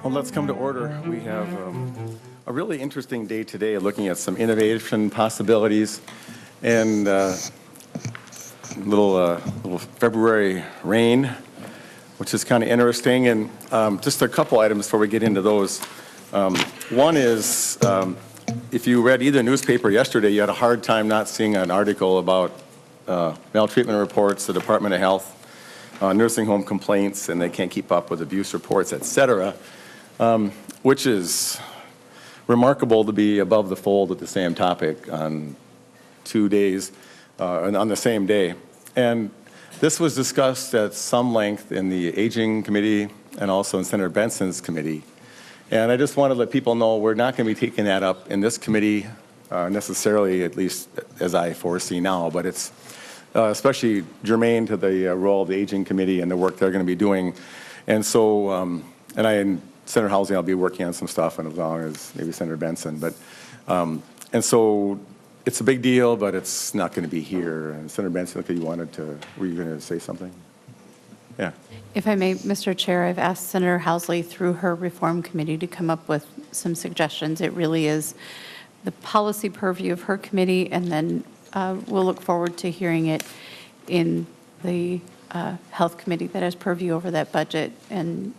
Well, let's come to order. We have a really interesting day today looking at some innovation possibilities and little February rain, which is kind of interesting. And just a couple items before we get into those. One is, if you read either newspaper yesterday, you had a hard time not seeing an article about maltreatment reports, the Department of Health, nursing home complaints, and they can't keep up with abuse reports, et cetera, which is remarkable to be above the fold with the same topic on 2 days, and on the same day. And this was discussed at some length in the Aging Committee and also in Senator Benson's committee. And I just want to let people know we're not going to be taking that up in this committee necessarily, at least as I foresee now, but it's especially germane to the role of the Aging Committee and the work they're going to be doing. And so, and I in Senator Housing, I'll be working on some stuff, and as long as maybe Senator Benson. But, and so it's a big deal, but it's not going to be here. And Senator Benson, were you going to say something? Yeah. If I may, Mr. Chair, I've asked Senator Housley through her Reform Committee to come up with some suggestions. It really is the policy purview of her committee, and then we'll look forward to hearing it in the Health Committee that has purview over that budget and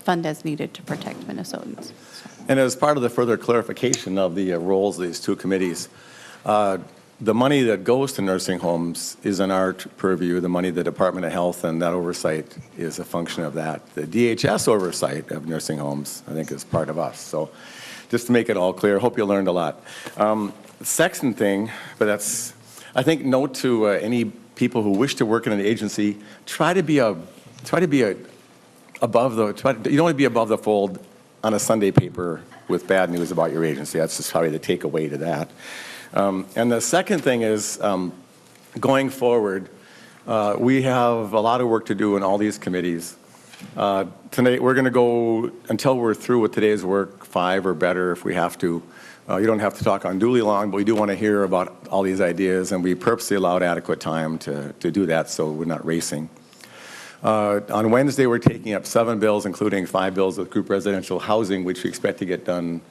fund as needed to protect Minnesotans. And as part of the further clarification of the roles of these two committees, the money that goes to nursing homes is in our purview. The money the Department of Health and that oversight is a function of that. The DHS oversight of nursing homes, I think, is part of us. So just to make it all clear, hope you learned a lot. The second thing, but that's, I think, note to any people who wish to work in an agency, you don't want to be above the fold on a Sunday paper with bad news about your agency. That's just probably the takeaway to that. And the second thing is, going forward, we have a lot of work to do in all these committees. Tonight, we're going to go, until we're through with today's work, 5 or better if we have to. You don't have to talk unduly long, but we do want to hear about all these ideas, and we purposely allowed adequate time to do that so we're not racing. On Wednesday, we're taking up 7 bills, including 5 bills with group residential housing, which we expect to get done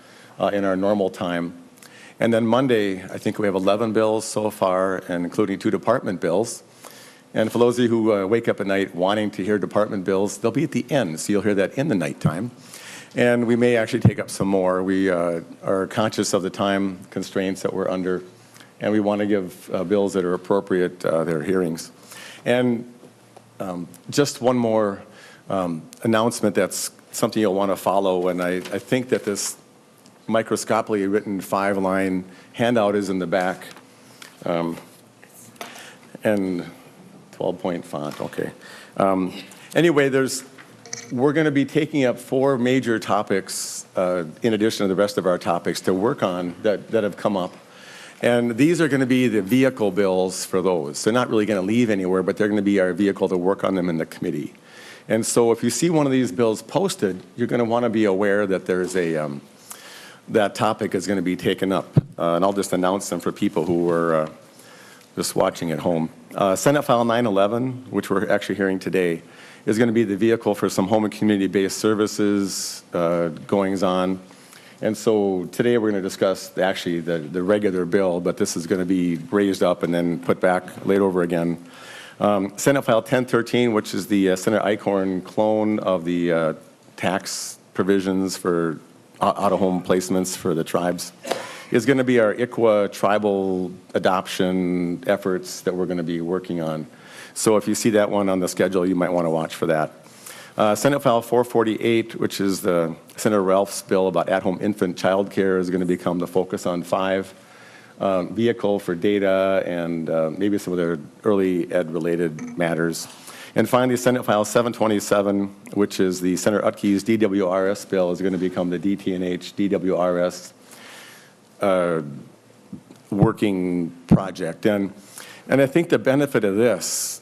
in our normal time. And then Monday, I think we have 11 bills so far, and including 2 department bills. And for those of you who wake up at night wanting to hear department bills, they'll be at the end, so you'll hear that in the nighttime. And we may actually take up some more. We are conscious of the time constraints that we're under, and we want to give bills that are appropriate their hearings. And just one more announcement that's something you'll want to follow, and I think that this microscopically written 5-line handout is in the back, and 12-point font, okay. Anyway, we're going to be taking up 4 major topics in addition to the rest of our topics to work on that have come up. And these are going to be the vehicle bills for those. They're not really going to leave anywhere, but they're going to be our vehicle to work on them in the committee. And so if you see one of these bills posted, you're going to want to be aware that there's that topic is going to be taken up. And I'll just announce them for people who are just watching at home. Senate File 911, which we're actually hearing today, is going to be the vehicle for some home and community-based services goings on. And so today we're going to discuss actually the regular bill, but this is going to be raised up and then put back, laid over again. Senate File 1013, which is the Senator Eichhorn clone of the tax provisions for out-of-home placements for the tribes, is going to be our ICWA tribal adoption efforts that we're going to be working on. So if you see that one on the schedule, you might want to watch for that. Senate File 448, which is the Senator Ralph's bill about at-home infant child care, is going to become the focus on 5, vehicle for data and maybe some of their early ed-related matters. And finally, Senate File 727, which is the Senator Utke's DWRS bill, is going to become the DT&H DWRS working project. And I think the benefit of this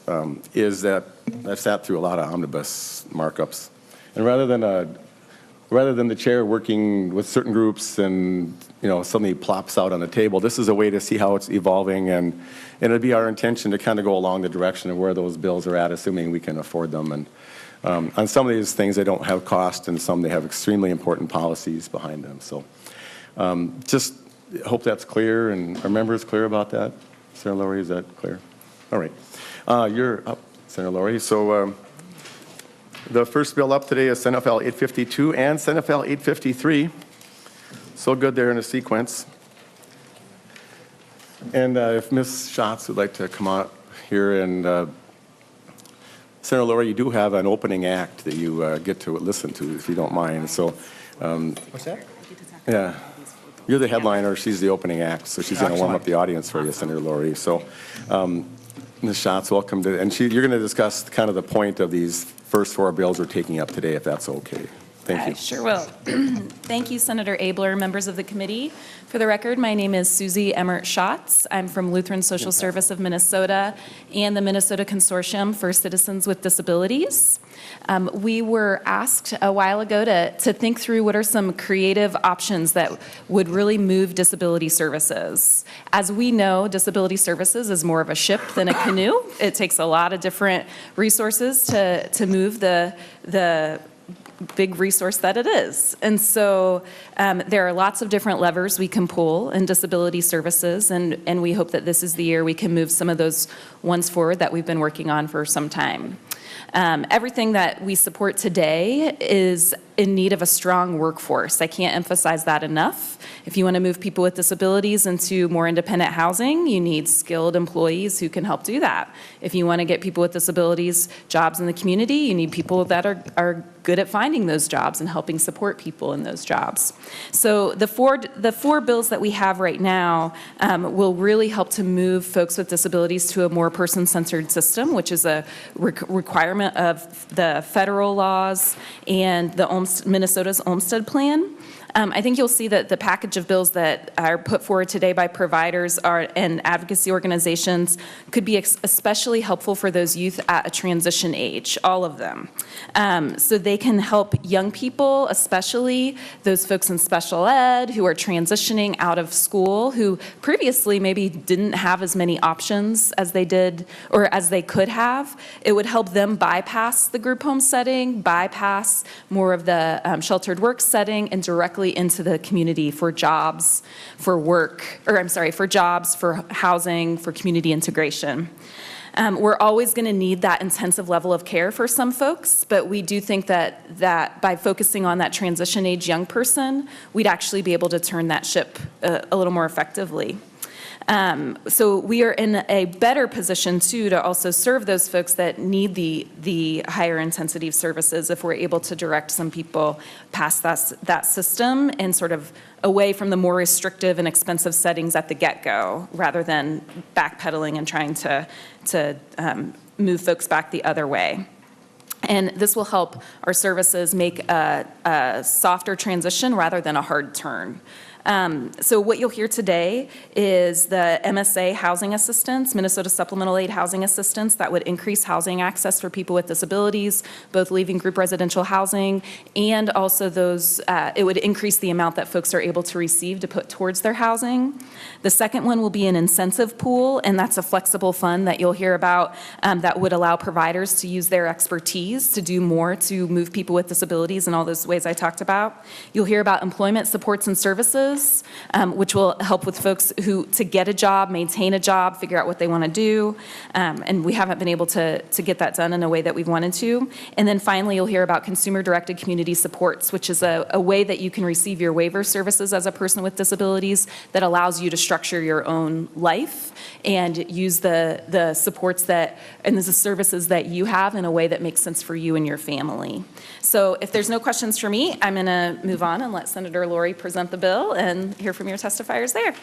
is that I've sat through a lot of omnibus markups, and rather than the chair working with certain groups and suddenly plops out on the table, this is a way to see how it's evolving, and it'd be our intention to kind of go along the direction of where those bills are at, assuming we can afford them. And On some of these things, they don't have cost, and some they have extremely important policies behind them. So just hope that's clear, and our members clear about that. Senator Lori, is that clear? All right. You're up, Senator Lori. So the first bill up today is Senate File 852 and Senate File 853. So good they're in a sequence. And if Ms. Schatz would like to come out here, and Senator Lori, you do have an opening act that you get to listen to, if you don't mind. So, What's that? yeah, you're the headliner. She's the opening act, so she's going to warm up the audience for you, Senator Lori. So, Ms. Schatz, welcome to, and you're going to discuss kind of the point of these first four bills we're taking up today, if that's okay. Thank you. I sure will. Thank you, Senator Abler, members of the committee. For the record, my name is Susie Emmert Schatz. I'm from Lutheran Social Service of Minnesota and the Minnesota Consortium for Citizens with Disabilities. We were asked a while ago to think through what are some creative options that would really move disability services. As we know, disability services is more of a ship than a canoe. It takes a lot of different resources to move the big resource that it is. And so there are lots of different levers we can pull in disability services, and we hope that this is the year we can move some of those ones forward that we've been working on for some time. Everything that we support today is in need of a strong workforce. I can't emphasize that enough. If you want to move people with disabilities into more independent housing, you need skilled employees who can help do that. If you want to get people with disabilities jobs in the community, you need people that are good at finding those jobs and helping support people in those jobs. So the four bills that we have right now will really help to move folks with disabilities to a more person-centered system, which is a requirement of the federal laws and the Minnesota's Olmstead Plan. I think you'll see that the package of bills that are put forward today by providers and advocacy organizations could be especially helpful for those youth at a transition age, all of them. So they can help young people, especially those folks in special ed who are transitioning out of school, who previously maybe didn't have as many options as they did or as they could have. It would help them bypass the group home setting, bypass more of the sheltered work setting, and directly into the community for jobs, for work, or I'm sorry, for jobs, for housing, for community integration. We're always going to need that intensive level of care for some folks, but we do think that by focusing on that transition age young person, we'd actually be able to turn that ship a little more effectively. So we are in a better position, too, to also serve those folks that need the higher intensity of services if we're able to direct some people past that system and sort of away from the more restrictive and expensive settings at the get-go, rather than backpedaling and trying to move folks back the other way. And this will help our services make a softer transition rather than a hard turn. So what you'll hear today is the MSA housing assistance, Minnesota Supplemental Aid housing assistance, that would increase housing access for people with disabilities, both leaving group residential housing and also those, it would increase the amount that folks are able to receive to put towards their housing. The second one will be an incentive pool, and that's a flexible fund that you'll hear about that would allow providers to use their expertise to do more to move people with disabilities in all those ways I talked about. You'll hear about employment supports and services, which will help with folks who to get a job, maintain a job, figure out what they want to do, and we haven't been able to get that done in a way that we've wanted to. And then finally, you'll hear about consumer-directed community supports, which is a way that you can receive your waiver services as a person with disabilities that allows you to structure your own life and use the supports that and the services that you have in a way that makes sense for you and your family. So if there's no questions for me, I'm going to move on and let Senator Lori present the bill and hear from your testifiers there.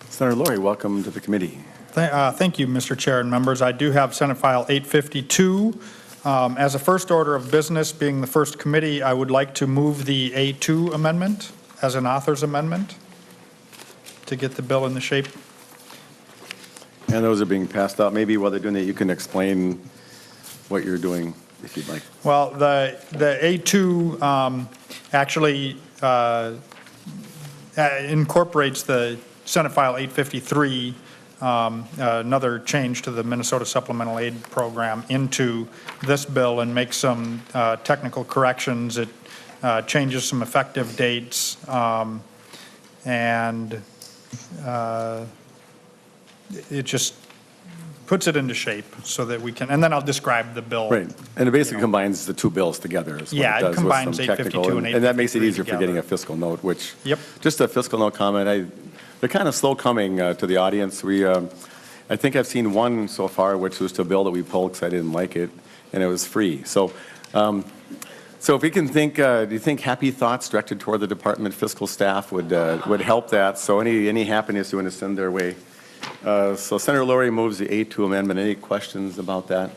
Senator Lori, welcome to the committee. Thank you, Mr. Chair and members. I do have Senate File 852. As a first order of business, being the first committee, I would like to move the A2 amendment as an author's amendment to get the bill in the shape. And those are being passed out. Maybe while they're doing that, you can explain what you're doing, if you'd like. Well, the A2 actually incorporates the Senate File 853 another change to the Minnesota Supplemental Aid Program into this bill and make some technical corrections. It changes some effective dates, and it just puts it into shape so that we can, and then I'll describe the bill. Right, and it basically combines the two bills together. Is what Yeah, it does, with combines some technical, 852 and and that makes it 853 easier for getting a together. fiscal note, which, Yep. just a fiscal note comment, they're kind of slow coming to the audience. I think I've seen one so far, which was to a bill that we pulled because I didn't like it, and it was free. So if we can think, do you think happy thoughts directed toward the department fiscal staff would help that? So any happiness you want to send their way? So Senator Laurie moves the A2 amendment. Any questions about that?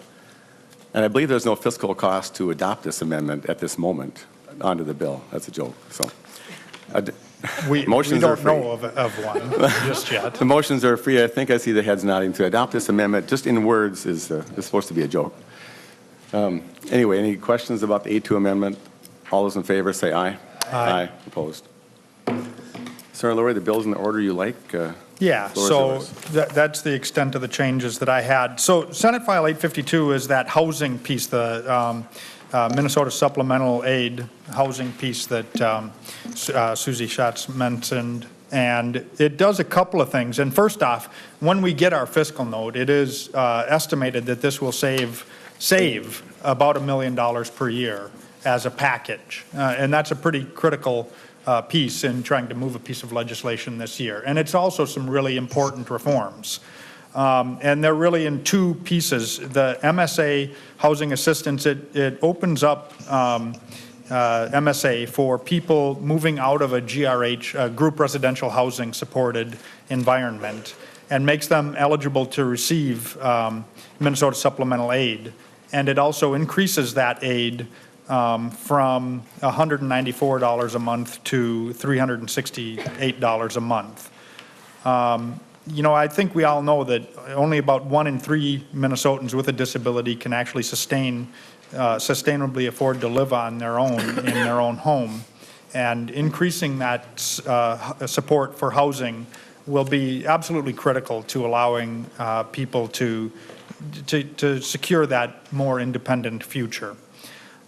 And I believe there's no fiscal cost to adopt this amendment at this moment onto the bill. That's a joke. So We motions don't are free. know of one just yet. The motions are free. I think I see the heads nodding to adopt this amendment. Just in words is supposed to be a joke. Anyway, any questions about the A2 amendment? All those in favor say aye. Aye. Opposed. Senator Laurie, the bill's in the order you like. Yeah, Floor is so yours. that's the extent of the changes that I had. So Senate File 852 is that housing piece, the Minnesota Supplemental Aid housing piece that Susie Schatz mentioned. And it does a couple of things. And first off, when we get our fiscal note, it is estimated that this will save about $1 million per year as a package. And that's a pretty critical piece in trying to move a piece of legislation this year. And it's also some really important reforms. And they're really in two pieces. The MSA housing assistance, it opens up MSA for people moving out of a GRH, group residential housing supported environment, and makes them eligible to receive Minnesota supplemental aid. And it also increases that aid from $194 a month to $368 a month. You know, I think we all know that only about 1 in 3 Minnesotans with a disability can actually sustainably afford to live on their own in their own home. And increasing that support for housing will be absolutely critical to allowing people to secure that more independent future.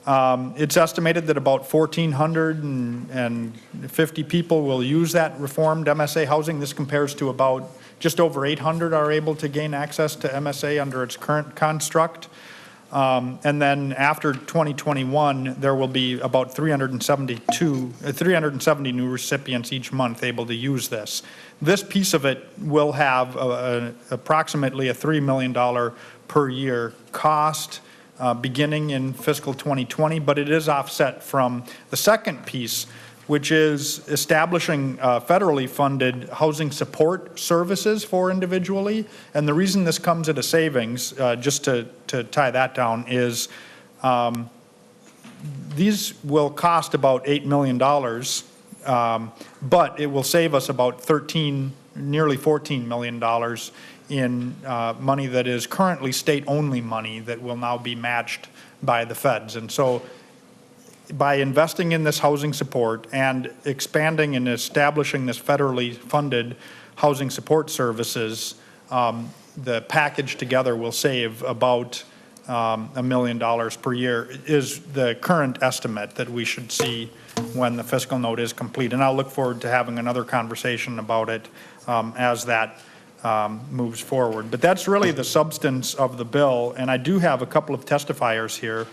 It's estimated that about 1,450 people will use that reformed MSA housing. This compares to about just over 800 are able to gain access to MSA under its current construct. And then after 2021, there will be about 370 new recipients each month able to use this. This piece of it will have approximately a $3 million per year cost beginning in fiscal 2020, but it is offset from the second piece, which is establishing federally funded housing support services for individually. And the reason this comes at a savings, just to tie that down, is these will cost about $8 million, but it will save us about nearly $14 million in money that is currently state-only money that will now be matched by the feds. And so by investing in this housing support and expanding and establishing this federally funded housing support services, the package together will save about $1 million per year is the current estimate that we should see when the fiscal note is complete. And I'll look forward to having another conversation about it as that moves forward. But that's really the substance of the bill. And I do have a couple of testifiers here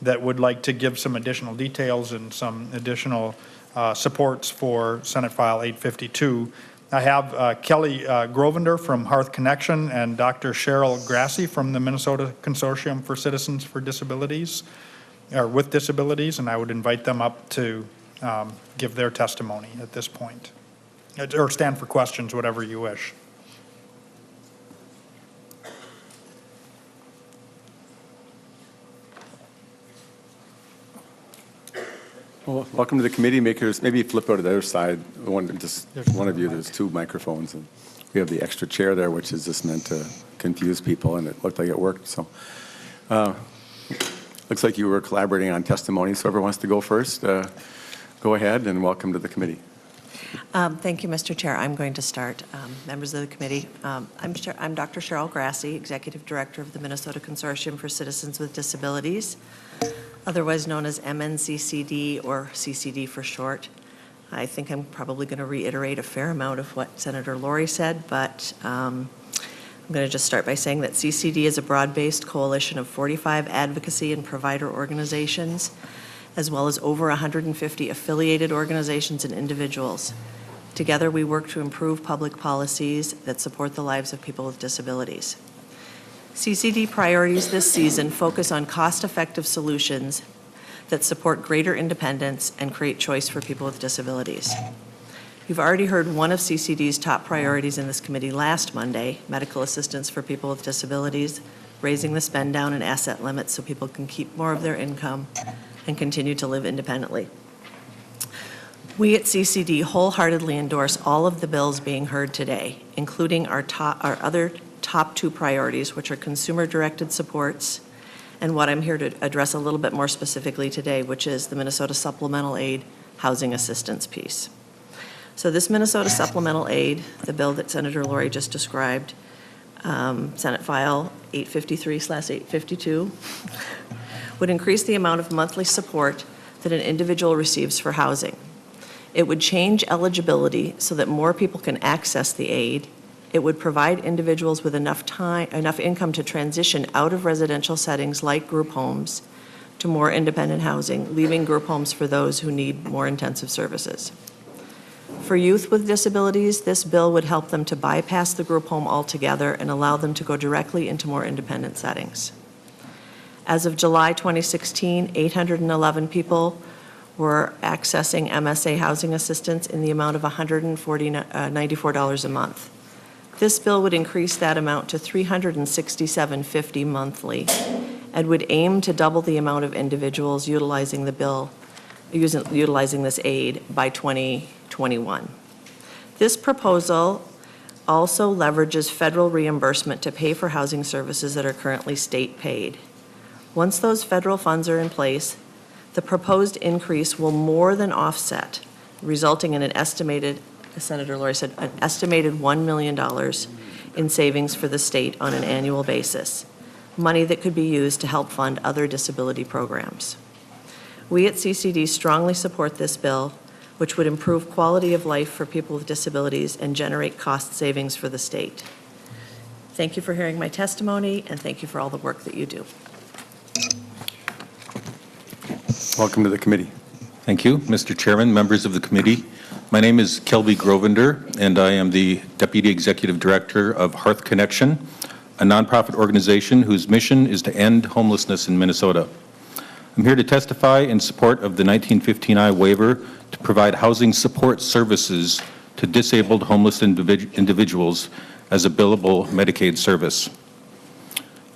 that would like to give some additional details and some additional supports for Senate File 852. I have Kelly Grovender from Hearth Connection and Dr. Cheryl Grassi from the Minnesota Consortium for Citizens for Disabilities, or with Disabilities, and I would invite them up to give their testimony at this point, or stand for questions, whatever you wish. Well, welcome to the committee makers. Maybe flip over to the other side. One of you, there's 2 microphones. And we have the extra chair there, which is just meant to confuse people, and it looked like it worked. So looks like you were collaborating on testimony. So whoever wants to go first, go ahead, and welcome to the committee. Thank you, Mr. Chair. I'm going to start. Members of the committee, I'm Dr. Cheryl Grassi, Executive Director of the Minnesota Consortium for Citizens with Disabilities, otherwise known as MNCCD or CCD for short. I think I'm probably going to reiterate a fair amount of what Senator Lori said, but I'm going to just start by saying that CCD is a broad-based coalition of 45 advocacy and provider organizations, as well as over 150 affiliated organizations and individuals. Together, we work to improve public policies that support the lives of people with disabilities. CCD priorities this season focus on cost-effective solutions that support greater independence and create choice for people with disabilities. You've already heard one of CCD's top priorities in this committee last Monday, medical assistance for people with disabilities, raising the spend down and asset limits so people can keep more of their income and continue to live independently. We at CCD wholeheartedly endorse all of the bills being heard today, including our other top two priorities, which are consumer-directed supports and what I'm here to address a little bit more specifically today, which is the Minnesota Supplemental Aid Housing Assistance piece. So this Minnesota Supplemental Aid, the bill that Senator Lori just described, Senate File 853/852, would increase the amount of monthly support that an individual receives for housing. It would change eligibility so that more people can access the aid. It would provide individuals with enough income to transition out of residential settings like group homes to more independent housing, leaving group homes for those who need more intensive services. For youth with disabilities, this bill would help them to bypass the group home altogether and allow them to go directly into more independent settings. As of July 2016, 811 people were accessing MSA housing assistance in the amount of $194 a month. This bill would increase that amount to $367.50 monthly and would aim to double the amount of individuals utilizing this aid by 2021. This proposal also leverages federal reimbursement to pay for housing services that are currently state paid. Once those federal funds are in place, the proposed increase will more than offset, resulting in an estimated, as Senator Lori said, an estimated $1 million in savings for the state on an annual basis, money that could be used to help fund other disability programs. We at CCD strongly support this bill, which would improve quality of life for people with disabilities and generate cost savings for the state. Thank you for hearing my testimony, and thank you for all the work that you do. Welcome to the committee. Thank you, Mr. Chairman, members of the committee. My name is Kelby Grovender, and I am the Deputy Executive Director of Hearth Connection, a nonprofit organization whose mission is to end homelessness in Minnesota. I'm here to testify in support of the 1915I waiver to provide housing support services to disabled homeless individuals as a billable Medicaid service.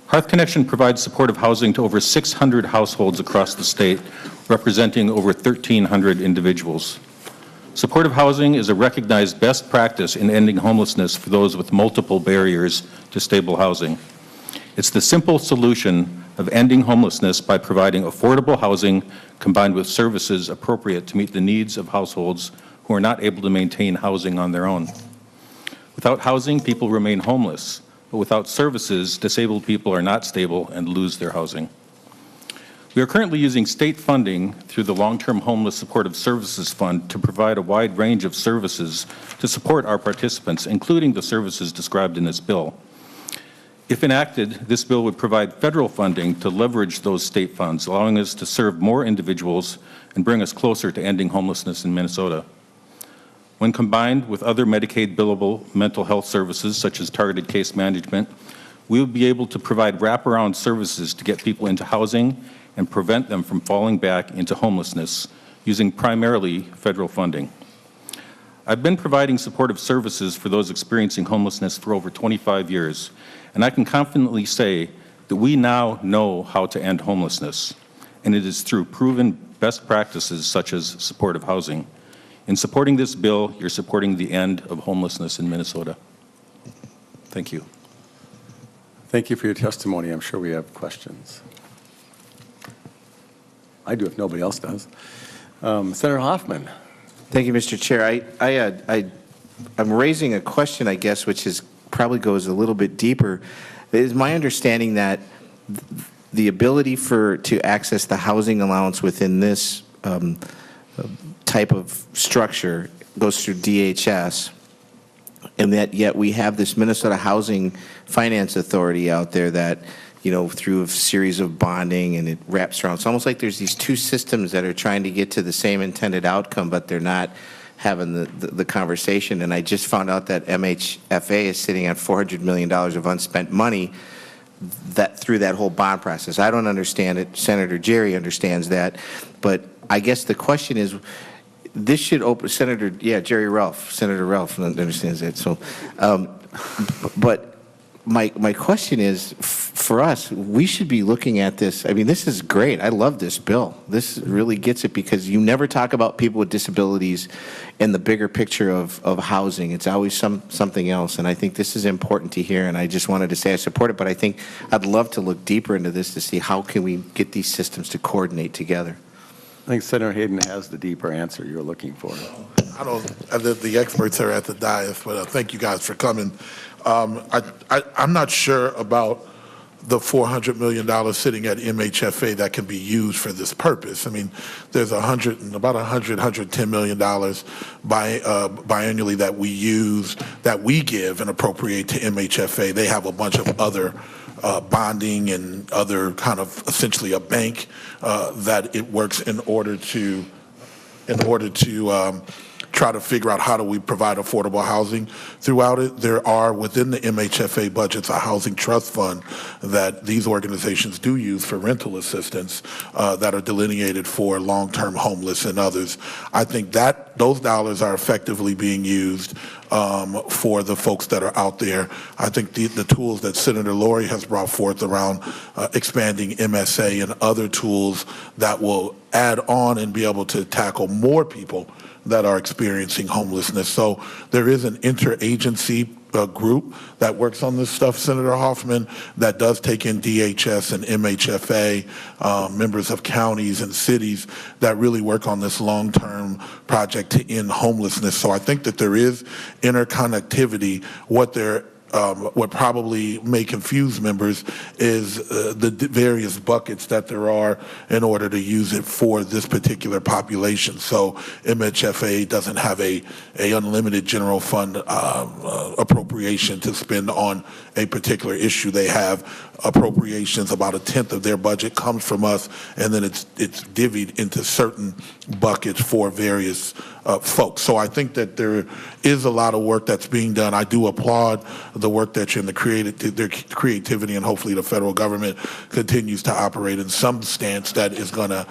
Hearth Connection provides supportive housing to over 600 households across the state, representing over 1,300 individuals. Supportive housing is a recognized best practice in ending homelessness for those with multiple barriers to stable housing. It's the simple solution of ending homelessness by providing affordable housing combined with services appropriate to meet the needs of households who are not able to maintain housing on their own. Without housing, people remain homeless, but without services, disabled people are not stable and lose their housing. We are currently using state funding through the Long-Term Homeless Supportive Services Fund to provide a wide range of services to support our participants, including the services described in this bill. If enacted, this bill would provide federal funding to leverage those state funds, allowing us to serve more individuals and bring us closer to ending homelessness in Minnesota. When combined with other Medicaid billable mental health services, such as targeted case management, we would be able to provide wraparound services to get people into housing and prevent them from falling back into homelessness using primarily federal funding. I've been providing supportive services for those experiencing homelessness for over 25 years, and I can confidently say that we now know how to end homelessness, and it is through proven best practices such as supportive housing. In supporting this bill, you're supporting the end of homelessness in Minnesota. Thank you. Thank you for your testimony. I'm sure we have questions. I do if nobody else does. Senator Hoffman. Thank you, Mr. Chair. I'm raising a question, I guess, which is probably goes a little bit deeper. It is my understanding that the ability to access the housing allowance within this type of structure goes through DHS, and that yet we have this Minnesota Housing Finance Authority out there that, you know, through a series of bonding, and it wraps around. It's almost like there's these two systems that are trying to get to the same intended outcome, but they're not having the conversation. And I just found out that MHFA is sitting on $400 million of unspent money that through that whole bond process. I don't understand it. Senator Jerry understands that. But I guess the question is, this should open, Senator Ralph understands that. So, but my question is, for us, we should be looking at this. I mean, this is great. I love this bill. This really gets it, because you never talk about people with disabilities in the bigger picture of housing. It's always something else, and I think this is important to hear, and I just wanted to say I support it, but I think I'd love to look deeper into this to see how can we get these systems to coordinate together. I think Senator Hayden has the deeper answer you're looking for. I don't, the experts are at the dais, but thank you guys for coming. I'm not sure about the $400 million sitting at MHFA that can be used for this purpose. I mean, there's about $110 million biannually that we give and appropriate to MHFA. They have a bunch of other bonding and other kind of essentially a bank that it works in order to try to figure out how do we provide affordable housing throughout it. There are within the MHFA budgets a housing trust fund that these organizations do use for rental assistance that are delineated for long-term homeless and others. I think that those dollars are effectively being used for the folks that are out there. I think the tools that Senator Laurie has brought forth around expanding MSA and other tools that will add on and be able to tackle more people that are experiencing homelessness. So there is an interagency group that works on this stuff, Senator Hoffman, that does take in DHS and MHFA, members of counties and cities that really work on this long-term project to end homelessness. So I think that there is interconnectivity. What probably may confuse members is the various buckets that there are in order to use it for this particular population. So MHFA doesn't have a unlimited general fund appropriation to spend on a particular issue. They have appropriations, about 1/10 of their budget comes from us, and then it's divvied into certain buckets for various folks. So I think that there is a lot of work that's being done. I do applaud the work that you're in their creativity, and hopefully the federal government continues to operate in some stance that is going to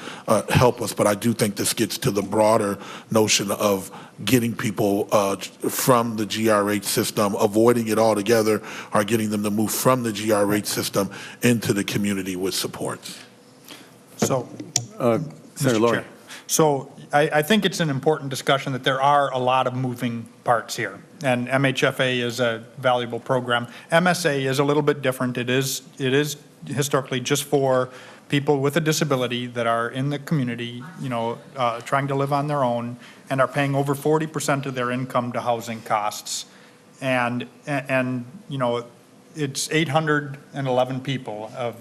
help us. But I do think this gets to the broader notion of getting people from the GRH system, avoiding it altogether, or getting them to move from the GRH system into the community with supports. So, Senator Mr. Laurie. Chair, so I think it's an important discussion that there are a lot of moving parts here, and MHFA is a valuable program. MSA is a little bit different. It is historically just for people with a disability that are in the community, you know, trying to live on their own and are paying over 40% of their income to housing costs. And you know, it's 811 people of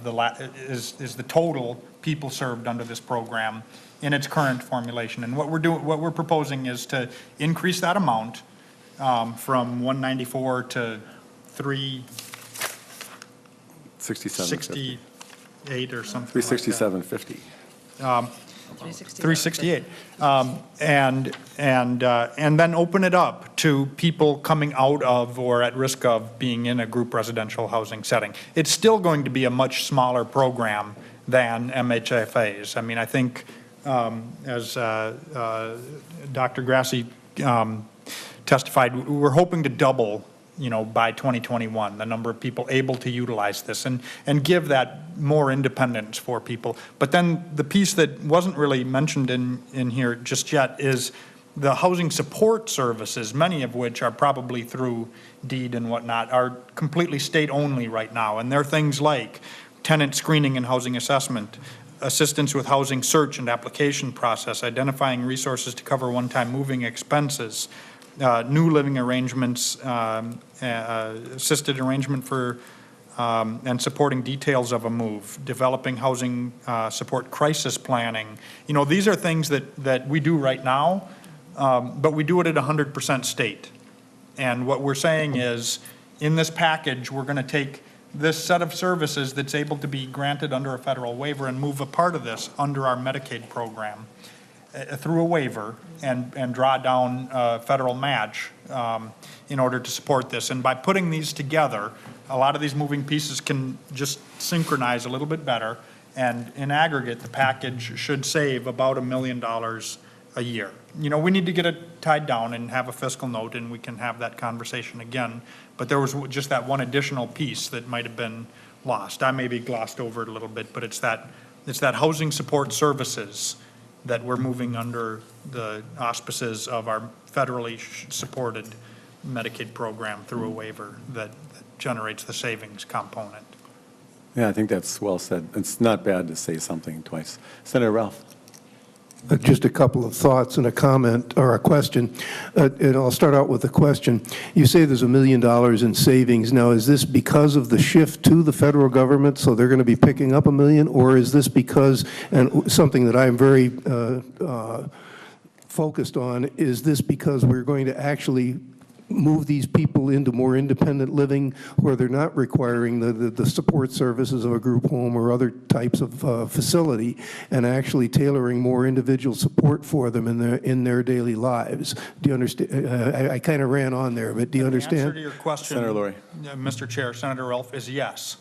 is the total people served under this program in its current formulation. And what we're proposing is to increase that amount from 194 to 368 or something. 367.50. 368, and then open it up to people coming out of or at risk of being in a group residential housing setting. It's still going to be a much smaller program than MHFA's. I mean, I think as Dr. Grassi testified, we're hoping to double, you know, by 2021, the number of people able to utilize this and give that more independence for people. But then the piece that wasn't really mentioned in here just yet is the housing support services, many of which are probably through deed and whatnot, are completely state only right now. And they're things like tenant screening and housing assessment, assistance with housing search and application process, identifying resources to cover one-time moving expenses, new living arrangements, assisted arrangement for and supporting details of a move, developing housing support crisis planning. You know, these are things that we do right now, but we do it at 100% state. And what we're saying is, in this package, we're going to take this set of services that's able to be granted under a federal waiver and move a part of this under our Medicaid program through a waiver and draw down federal match in order to support this. And by putting these together, a lot of these moving pieces can just synchronize a little bit better. And in aggregate, the package should save about $1 million a year. You know, we need to get it tied down and have a fiscal note, and we can have that conversation again. But there was just that one additional piece that might have been lost. I maybe glossed over it a little bit, but it's that housing support services that we're moving under the auspices of our federally supported Medicaid program through a waiver that generates the savings component. Yeah, I think that's well said. It's not bad to say something twice. Senator Ralph. Just a couple of thoughts and a comment or a question. And I'll start out with a question. You say there's $1 million in savings. Now, is this because of the shift to the federal government, so they're going to be picking up $1 million, or is this because, and something that I'm very focused on, is this because we're going to actually move these people into more independent living where they're not requiring the support services of a group home or other types of facility, and actually tailoring more individual support for them in their daily lives? Do you understand? I kind of ran on there, but do you understand? The answer to your question, Senator Laurie. Mr. Chair, Senator Ralph, is yes.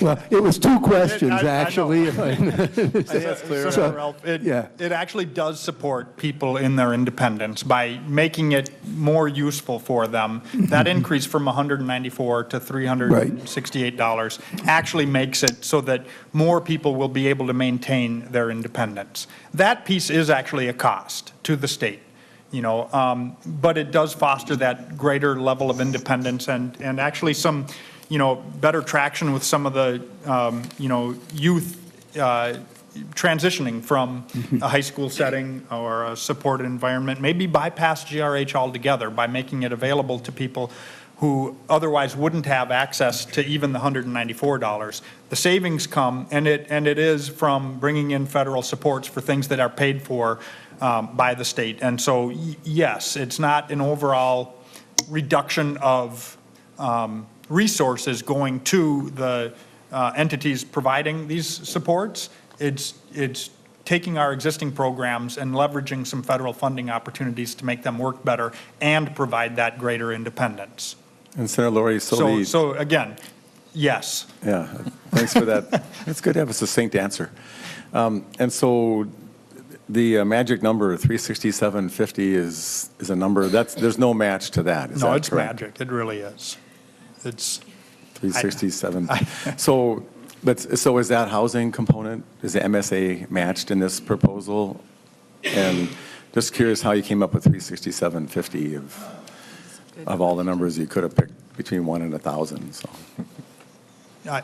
Well, it was two questions, I know. actually. Senator Ralph, it actually does support people in their independence by making it more useful for them. That increase from $194 to $368 actually makes it so that more people will be able to maintain their independence. That piece is actually a cost to the state. You know, but it does foster that greater level of independence and actually some, you know, better traction with some of the, you know, youth transitioning from a high school setting or a supported environment, maybe bypass GRH altogether by making it available to people who otherwise wouldn't have access to even the $194. The savings come, and it is from bringing in federal supports for things that are paid for by the state. And so, yes, it's not an overall reduction of resources going to the entities providing these supports. It's taking our existing programs and leveraging some federal funding opportunities to make them work better and provide that greater independence. And Senator Laurie, so again, yes. Yeah, thanks for that. It's good to have a succinct answer. And so the magic number 367.50 is a number there's no match to that. Is no, that it's correct? magic. It really is. It's 367. So is that housing component? Is the MSA matched in this proposal? And just curious how you came up with 367.50 of all the numbers you could have picked between 1 and 1,000. So.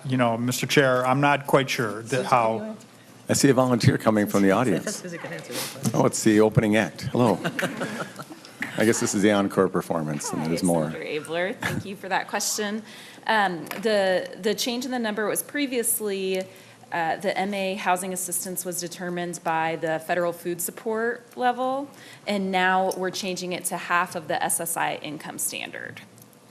You know, Mr. Chair, I'm not quite sure how. I see a volunteer coming from the audience. Oh, it's the opening act. Hello. I guess this is the encore performance, and there's more. Senator Abler, thank you for that question. The change in the number was previously the MA housing assistance was determined by the federal food support level, and now we're changing it to half of the SSI income standard.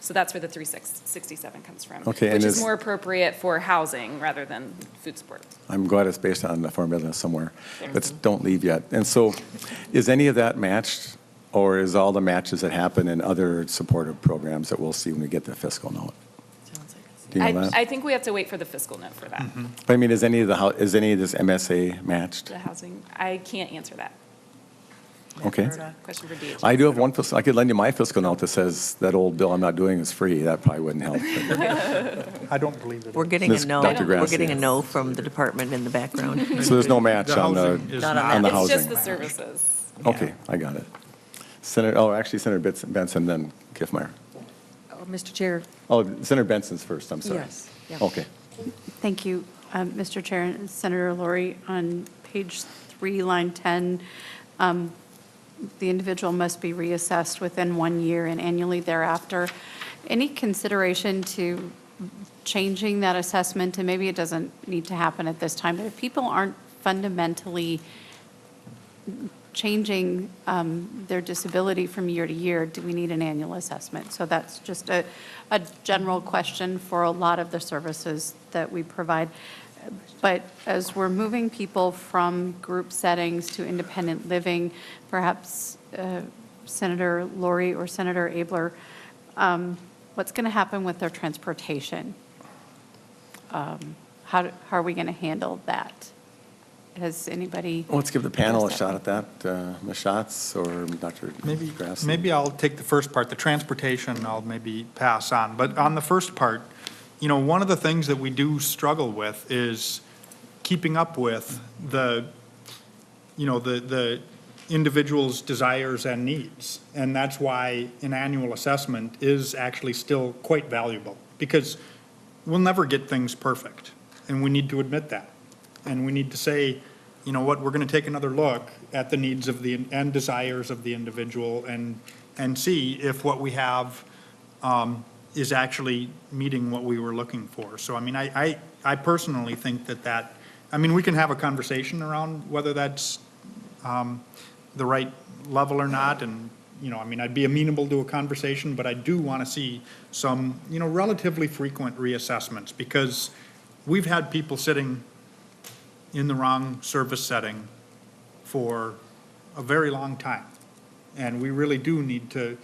So that's where the 367 comes from, okay, which is more appropriate for housing rather than food support. I'm glad it's based on the formula somewhere. But don't leave yet. And so is any of that matched, or is all the matches that happen in other supportive programs that we'll see when we get the fiscal note? Do you know that? I think we have to wait for the fiscal note for that. Mm-hmm. But I mean, is any of this MSA matched? The housing, I can't answer that. Okay. Question for DHS. I do have one fiscal, I could lend you my fiscal note that says that old bill I'm not doing is free. That probably wouldn't help. I don't believe it. We're getting Ms. a no. Dr. Grassi. We're getting a no from the department in the background. So there's no match The on the housing is not not on the that. It's just housing. the services. Okay, I got it. Actually Senator Benson, then Kiffmeyer. Mr. Chair, Oh, Senator Benson's first, I'm sorry. yes. Yeah. Okay. Thank you. Mr. Chair and Senator Lori, on page 3, line 10, the individual must be reassessed within 1 year and annually thereafter. Any consideration to changing that assessment? And maybe it doesn't need to happen at this time, but if people aren't fundamentally changing their disability from year to year, do we need an annual assessment? So that's just a general question for a lot of the services that we provide. But as we're moving people from group settings to independent living, perhaps Senator Lori or Senator Abler, what's going to happen with their transportation? How are we going to handle that? Has anybody? Let's give the panel a shot at that. Ms. Schatz or Dr. Grassi? Maybe I'll take the first part. The transportation, I'll maybe pass on. But on the first part, you know, one of the things that we do struggle with is keeping up with the individual's desires and needs. And that's why an annual assessment is actually still quite valuable, because we'll never get things perfect. And we need to admit that. And we need to say, you know what, we're going to take another look at the needs of and desires of the individual and see if what we have is actually meeting what we were looking for. So, I mean, I personally think that, I mean, we can have a conversation around whether that's the right level or not. And, you know, I mean, I'd be amenable to a conversation, but I do want to see some, you know, relatively frequent reassessments, because we've had people sitting in the wrong service setting for a very long time. And we really do need to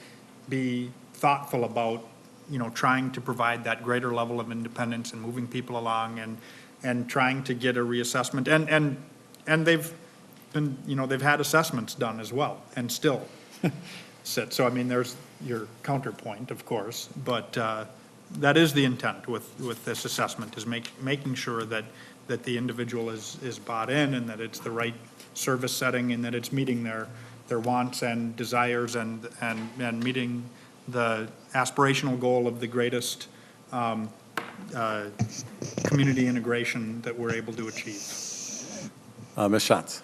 be thoughtful about, you know, trying to provide that greater level of independence and moving people along and trying to get a reassessment. And they've been, you know, they've had assessments done as well and still sit. So, I mean, there's your counterpoint, of course, but that is the intent with this assessment, is making sure that the individual is bought in, and that it's the right service setting, and that it's meeting their wants and desires and meeting the aspirational goal of the greatest community integration that we're able to achieve. Ms. Schatz,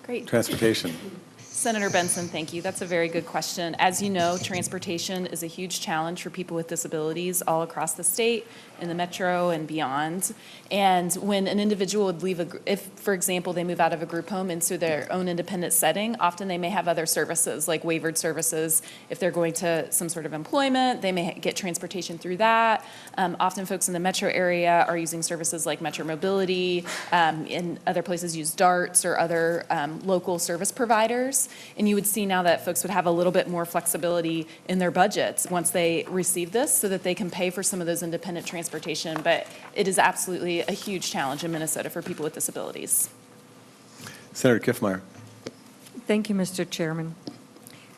Great. transportation. Senator Benson, thank you. That's a very good question. As you know, transportation is a huge challenge for people with disabilities all across the state, in the metro and beyond. And when an individual would leave if, for example, they move out of a group home into their own independent setting, often they may have other services like waivered services. If they're going to some sort of employment, they may get transportation through that. Often folks in the metro area are using services like Metro Mobility. In other places use DARTs or other local service providers. And you would see now that folks would have a little bit more flexibility in their budgets once they receive this, so that they can pay for some of those independent transportation. But it is absolutely a huge challenge in Minnesota for people with disabilities. Senator Kiffmeyer. Thank you, Mr. Chairman.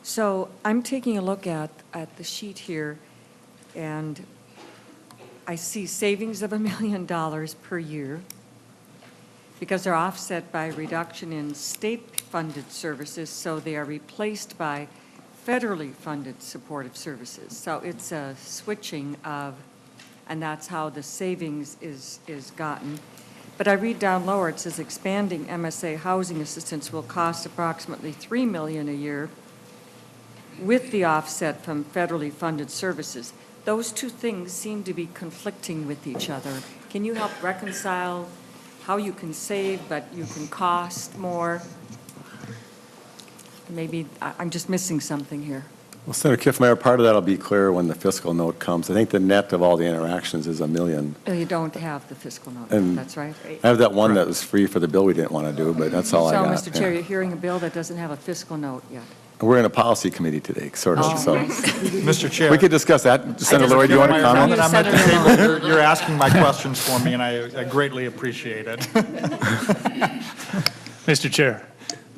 So I'm taking a look at the sheet here, and I see savings of $1 million per year, because they're offset by reduction in state-funded services, so they are replaced by federally funded supportive services. So it's a switching of, and that's how the savings is gotten. But I read down lower, it says expanding MSA housing assistance will cost approximately $3 million a year with the offset from federally funded services. Those two things seem to be conflicting with each other. Can you help reconcile how you can save, but you can cost more? Maybe I'm just missing something here. Well, Senator Kiffmeyer, part of that will be clear when the fiscal note comes. I think the net of all the interactions is $1 million. You don't have the fiscal note, And that's right. I have that one that was free for the bill we didn't want to do, but that's all I got. So, Mr. Chair, Yeah. you're hearing a bill that doesn't have a fiscal note yet. We're in a policy committee today, sort of, Oh, so Mr. Chair. we could discuss that. Senator Lori, do you want to Now comment? that I'm at the table, you're asking my questions for me, and I greatly appreciate it. Mr. Chair.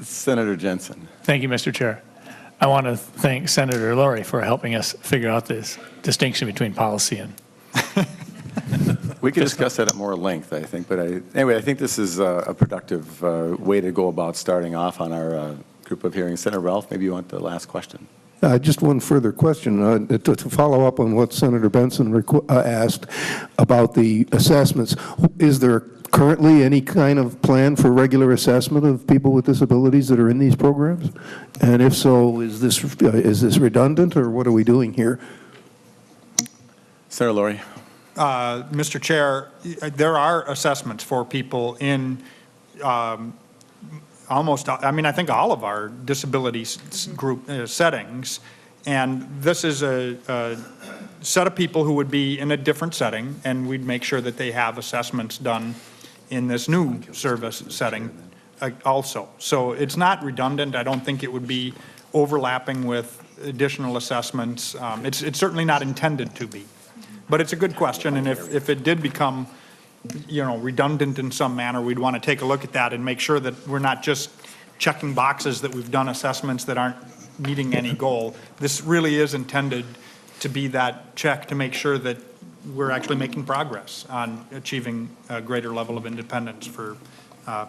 Senator Jensen. Thank you, Mr. Chair. I want to thank Senator Lori for helping us figure out this distinction between policy and... We could discuss that at more length, I think, but anyway, I think this is a productive way to go about starting off on our group of hearings. Senator Ralph, maybe you want the last question. Just one further question to follow up on what Senator Benson asked about the assessments. Is there currently any kind of plan for regular assessment of people with disabilities that are in these programs? And if so, is this redundant, or what are we doing here? Senator Laurie. Mr. Chair, there are assessments for people in almost, I mean, I think all of our disability group settings. And this is a set of people who would be in a different setting, and we'd make sure that they have assessments done in this new service setting also. So it's not redundant. I don't think it would be overlapping with additional assessments. It's certainly not intended to be. But it's a good question, and if it did become, redundant in some manner, we'd want to take a look at that and make sure that we're not just checking boxes that we've done assessments that aren't meeting any goal. This really is intended to be that check to make sure that we're actually making progress on achieving a greater level of independence for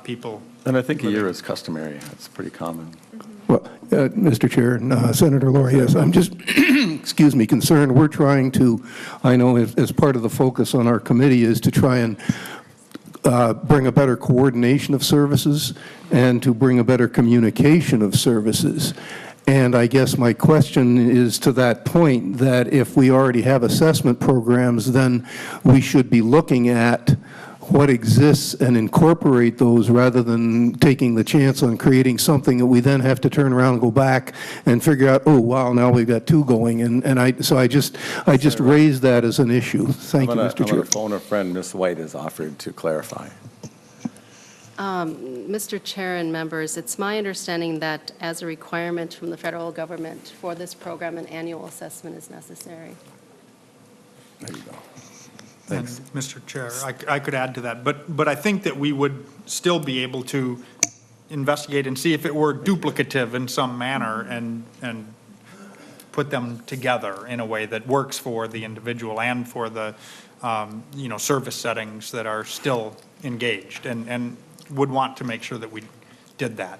people. And I think a year is customary. That's pretty common. Well, Mr. Chair, and Senator Laurie, yes, I'm just, excuse me, concerned. We're trying to, I know as part of the focus on our committee is to try and bring a better coordination of services and to bring a better communication of services. And I guess my question is to that point, that if we already have assessment programs, then we should be looking at what exists and incorporate those rather than taking the chance on creating something that we then have to turn around and go back and figure out, oh, wow, now we've got two going. And I just raised that as an issue. Thank you, Mr. Chair. I'm going to phone a friend. Ms. White has offered to clarify. Mr. Chair and members, it's my understanding that as a requirement from the federal government for this program, an annual assessment is necessary. There you go. And Thanks. Mr. Chair, I could add to that, but I think that we would still be able to investigate and see if it were duplicative in some manner and put them together in a way that works for the individual and for the, service settings that are still engaged, and would want to make sure that we did that.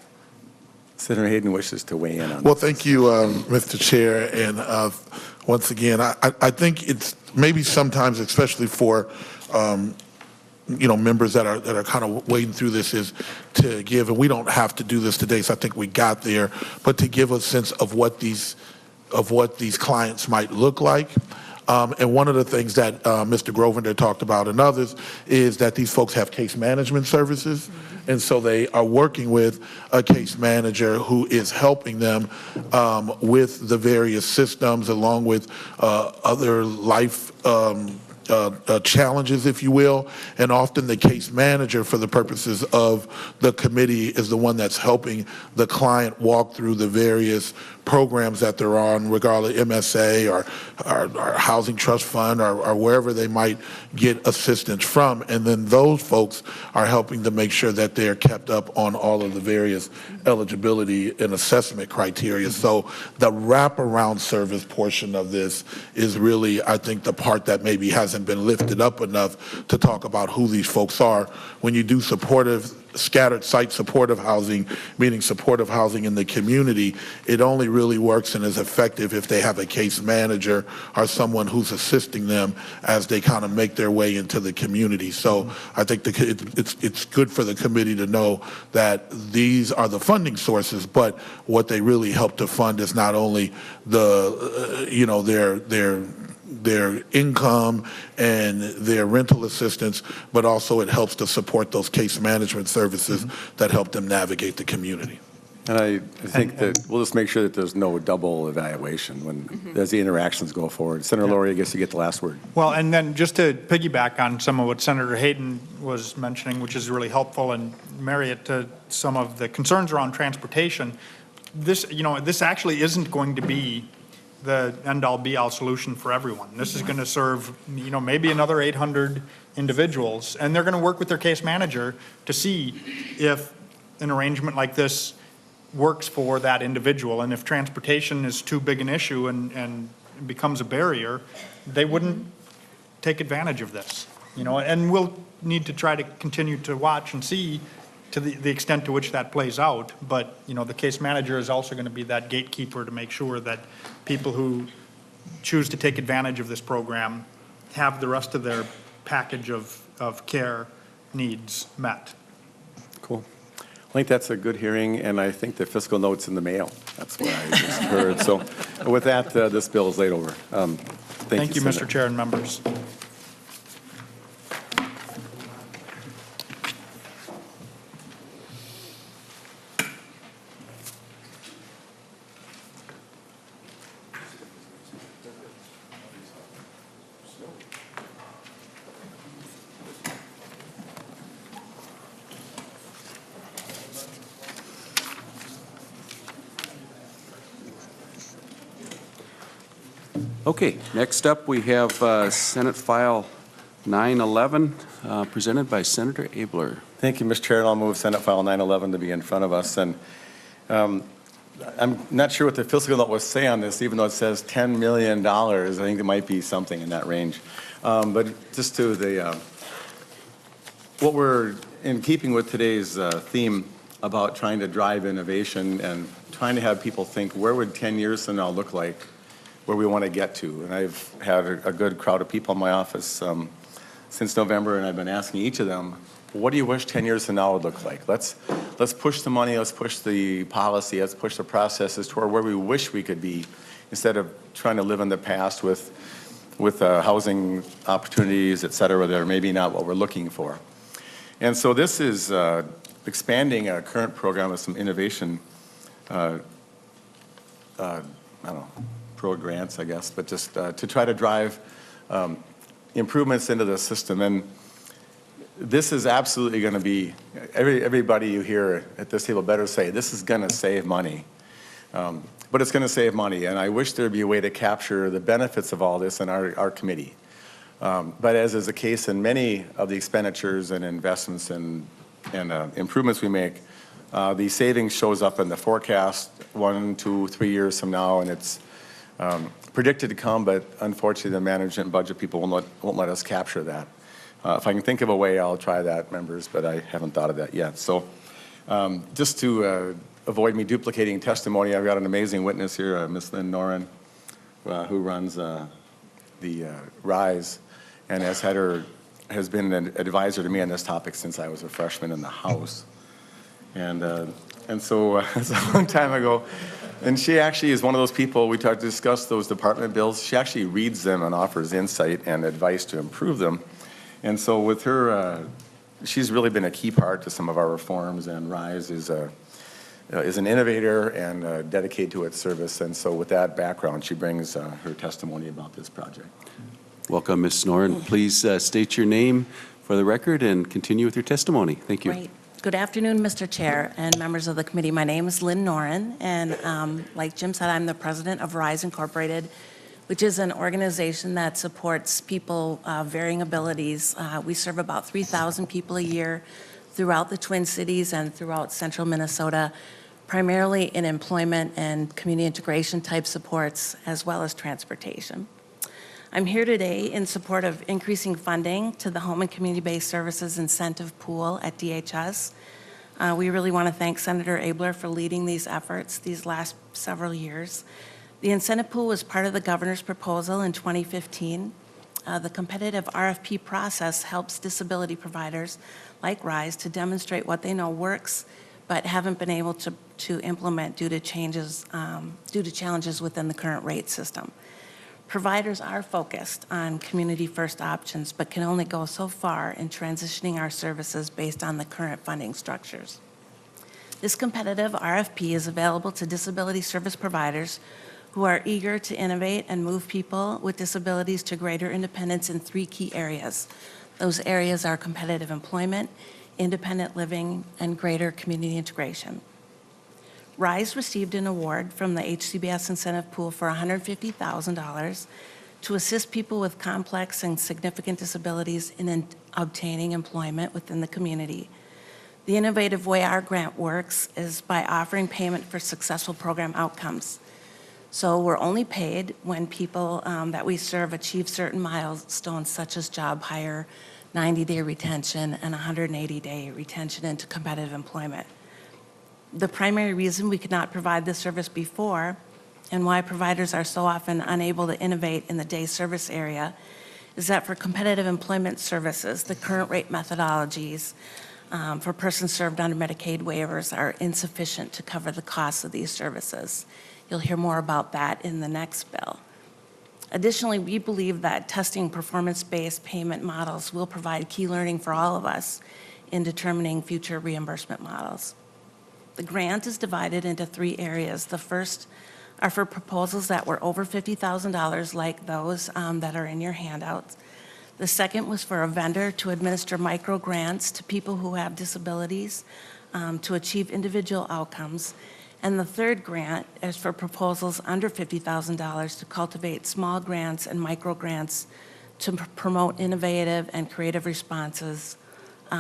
Senator Hayden wishes to weigh in on Well, this. thank you, Mr. Chair. And once again, I think it's maybe sometimes, especially for members that are kind of wading through this, is to give, and we don't have to do this today, so I think we got there, but to give a sense of what these clients might look like. And one of the things that Mr. Grovender talked about and others is that these folks have case management services. And so they are working with a case manager who is helping them with the various systems along with other life challenges, if you will. And often the case manager, for the purposes of the committee, is the one that's helping the client walk through the various programs that they're on, regardless MSA or Housing Trust Fund or wherever they might get assistance from. And then those folks are helping to make sure that they're kept up on all of the various eligibility and assessment criteria. So the wraparound service portion of this is really, I think, the part that maybe hasn't been lifted up enough to talk about who these folks are. When you do scattered site supportive housing, meaning supportive housing in the community, it only really works and is effective if they have a case manager or someone who's assisting them as they kind of make their way into the community. So I think it's good for the committee to know that these are the funding sources, but what they really help to fund is not only the their income and their rental assistance, but also it helps to support those case management services that help them navigate the community. And I think that we'll just make sure that there's no double evaluation as the interactions go forward. Senator Laurie, I guess you get the last word. Well, and then just to piggyback on some of what Senator Hayden was mentioning, which is really helpful, and marry it to some of the concerns around transportation, this actually isn't going to be the end-all be-all solution for everyone. This is going to serve, maybe another 800 individuals, and they're going to work with their case manager to see if an arrangement like this works for that individual. And if transportation is too big an issue and becomes a barrier, they wouldn't take advantage of this. And we'll need to try to continue to watch and see to the extent to which that plays out. But, the case manager is also going to be that gatekeeper to make sure that people who choose to take advantage of this program have the rest of their package of care needs met. Cool. I think that's a good hearing, and I think the fiscal note's in the mail. That's what I just heard. So with that, this bill is laid over. Thank you, Senator. Mr. Chair and members. Okay, next up, we have Senate File 911, presented by Senator Abler. Thank you, Mr. Chair, and I'll move Senate File 911 to be in front of us. And I'm not sure what the fiscal note will say on this, even though it says $10 million. I think there might be something in that range. But just to the, what we're in keeping with today's theme about trying to drive innovation and trying to have people think, where would 10 years from now look like, where we want to get to? And I've had a good crowd of people in my office since November, and I've been asking each of them, what do you wish 10 years from now would look like? Let's push the money, let's push the policy, let's push the processes toward where we wish we could be, instead of trying to live in the past with housing opportunities, et cetera, that are maybe not what we're looking for. And so this is expanding a current program with some innovation, I don't know, pro grants, I guess, but just to try to drive improvements into the system. And this is absolutely going to be, everybody you hear at this table better say, this is going to save money. But it's going to save money, and I wish there'd be a way to capture the benefits of all this in our committee. But as is the case in many of the expenditures and investments and improvements we make, the savings shows up in the forecast 1, 2, 3 years from now, and it's predicted to come, but unfortunately the management and budget people won't let us capture that. If I can think of a way, I'll try that, members, but I haven't thought of that yet. So just to avoid me duplicating testimony, I've got an amazing witness here, Ms. Lynn Noren, who runs the RISE, and has been an advisor to me on this topic since I was a freshman in the House. And so it's a long time ago. And she actually is one of those people, we discuss those department bills. She actually reads them and offers insight and advice to improve them. And so with her, she's really been a key part to some of our reforms, and RISE is an innovator and dedicated to its service. And so with that background, she brings her testimony about this project. Welcome, Ms. Noren. Please state your name for the record and continue with your testimony. Thank you. Great. Good afternoon, Mr. Chair and members of the committee. My name is Lynn Noren, and like Jim said, I'm the president of RISE Incorporated, which is an organization that supports people of varying abilities. We serve about 3,000 people a year throughout the Twin Cities and throughout central Minnesota, primarily in employment and community integration type supports, as well as transportation. I'm here today in support of increasing funding to the Home and Community-Based Services Incentive Pool at DHS. We really want to thank Senator Abler for leading these efforts these last several years. The incentive pool was part of the governor's proposal in 2015. The competitive RFP process helps disability providers like RISE to demonstrate what they know works, but haven't been able to implement due to challenges within the current rate system. Providers are focused on community-first options, but can only go so far in transitioning our services based on the current funding structures. This competitive RFP is available to disability service providers who are eager to innovate and move people with disabilities to greater independence in 3 key areas. Those areas are competitive employment, independent living, and greater community integration. RISE received an award from the HCBS Incentive Pool for $150,000 to assist people with complex and significant disabilities in obtaining employment within the community. The innovative way our grant works is by offering payment for successful program outcomes. So we're only paid when people that we serve achieve certain milestones such as job hire, 90-day retention, and 180-day retention into competitive employment. The primary reason we could not provide this service before, and why providers are so often unable to innovate in the day service area, is that for competitive employment services, the current rate methodologies for persons served under Medicaid waivers are insufficient to cover the costs of these services. You'll hear more about that in the next bill. Additionally, we believe that testing performance-based payment models will provide key learning for all of us in determining future reimbursement models. The grant is divided into 3 areas. The first are for proposals that were over $50,000, like those that are in your handouts. The second was for a vendor to administer micro grants to people who have disabilities to achieve individual outcomes. And the third grant is for proposals under $50,000 to cultivate small grants and micro grants to promote innovative and creative responses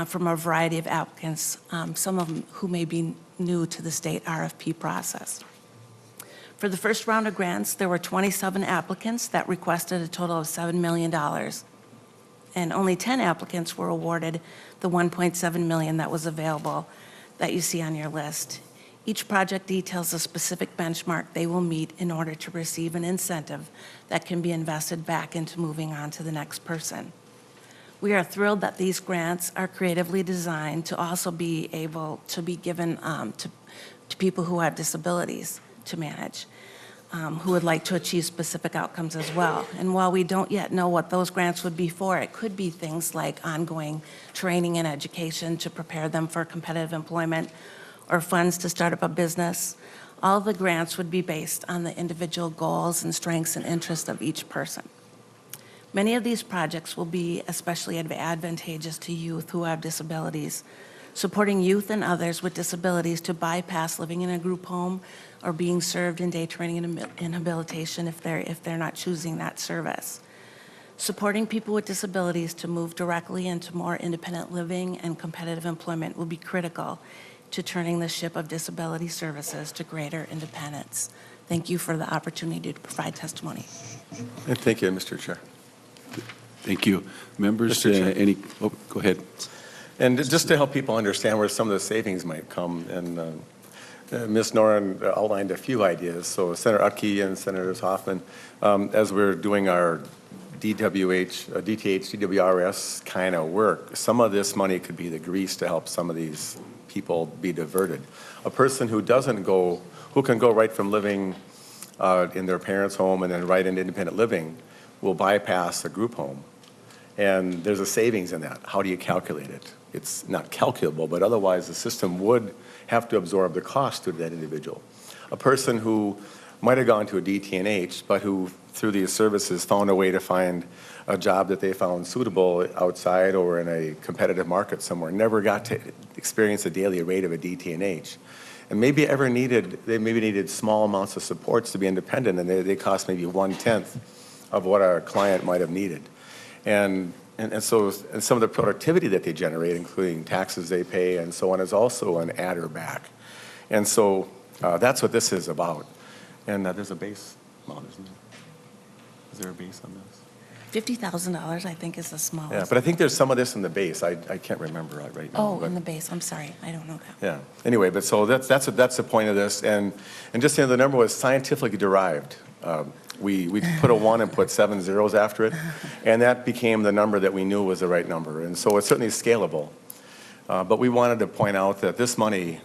from a variety of applicants, some of them who may be new to the state RFP process. For the first round of grants, there were 27 applicants that requested a total of $7 million. And only 10 applicants were awarded the $1.7 million that was available that you see on your list. Each project details a specific benchmark they will meet in order to receive an incentive that can be invested back into moving on to the next person. We are thrilled that these grants are creatively designed to also be able to be given to people who have disabilities to manage, who would like to achieve specific outcomes as well. And while we don't yet know what those grants would be for, it could be things like ongoing training and education to prepare them for competitive employment, or funds to start up a business. All the grants would be based on the individual goals and strengths and interests of each person. Many of these projects will be especially advantageous to youth who have disabilities, supporting youth and others with disabilities to bypass living in a group home or being served in day training and rehabilitation if they're not choosing that service. Supporting people with disabilities to move directly into more independent living and competitive employment will be critical to turning the ship of disability services to greater independence. Thank you for the opportunity to provide testimony. And thank you, Mr. Chair. Thank you. Members, Mr. Chair. Go ahead. And just to help people understand where some of the savings might come, and Ms. Noren outlined a few ideas. So Senator Utke and Senators Hoffman, as we're doing our DTH, DWRS kind of work, some of this money could be the grease to help some of these people be diverted. A person who doesn't go, who can go right from living in their parents' home and then right into independent living will bypass a group home. And there's a savings in that. How do you calculate it? It's not calculable, but otherwise the system would have to absorb the cost to that individual. A person who might have gone to a DTNH, but who through these services found a way to find a job that they found suitable outside or in a competitive market somewhere, never got to experience the daily rate of a DTNH. And maybe they needed small amounts of supports to be independent, and they cost maybe 1/10 of what our client might have needed. And some of the productivity that they generate, including taxes they pay and so on, is also an adder back. And so that's what this is about. And there's a base amount, isn't there? Is there a base on this? $50,000, I think, is the smallest. Yeah, but I think there's some of this in the base. I can't remember right now. Oh, but, in the base, I'm sorry, I don't know that. yeah. Anyway, but so that's the point of this. And just, the number was scientifically derived. We put a 1 and put 7 zeros after it, and that became the number that we knew was the right number. And so it's certainly scalable. But we wanted to point out that this money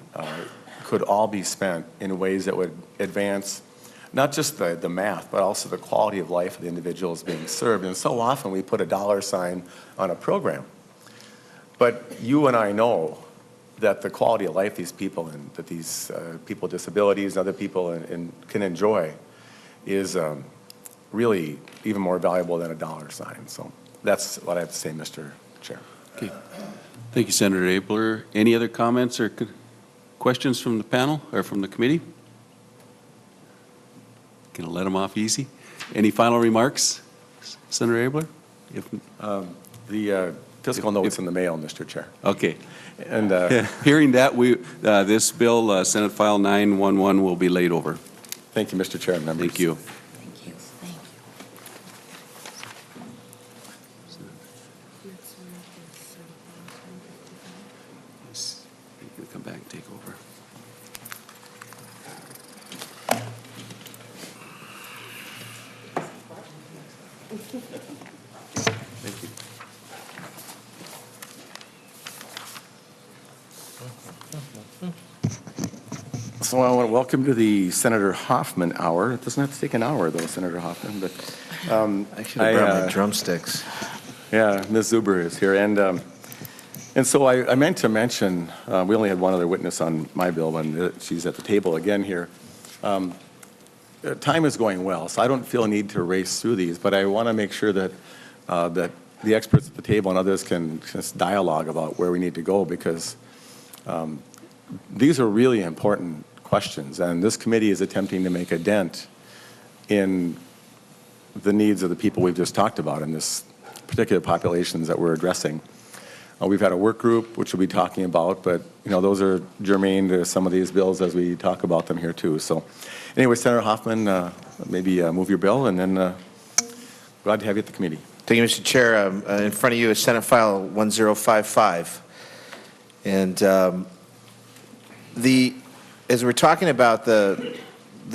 could all be spent in ways that would advance not just the math, but also the quality of life of the individuals being served. And so often we put a dollar sign on a program. But you and I know that the quality of life these people and that these people with disabilities and other people can enjoy is really even more valuable than a dollar sign. So that's what I have to say, Mr. Chair. Okay. Thank you, Senator Abler. Any other comments or questions from the panel or from the committee? Gonna let them off easy. Any final remarks, Senator Abler? The fiscal note's in the mail, Mr. Chair. Okay. And hearing that, this bill, Senate File 911, will be laid over. Thank you, Mr. Chair and members. Thank you. Thank you. Thank You can come back and take over. comments? Well, welcome to the Senator Hoffman Hour. It doesn't have to take an hour, though, Senator Hoffman, but I should have brought my drumsticks. yeah, Ms. Zuber is here. And so I meant to mention, we only had one other witness on my bill, and she's at the table again here. Time is going well, so I don't feel a need to race through these, but I want to make sure that that the experts at the table and others can just dialogue about where we need to go, because these are really important questions, and this committee is attempting to make a dent in the needs of the people we've just talked about in this particular populations that we're addressing. We've had a work group, which we'll be talking about, but those are germane to some of these bills as we talk about them here too. So anyway, Senator Hoffman, maybe move your bill, and then glad to have you at the committee. Thank you, Mr. Chair. In front of you is Senate File 1055. And as we're talking about the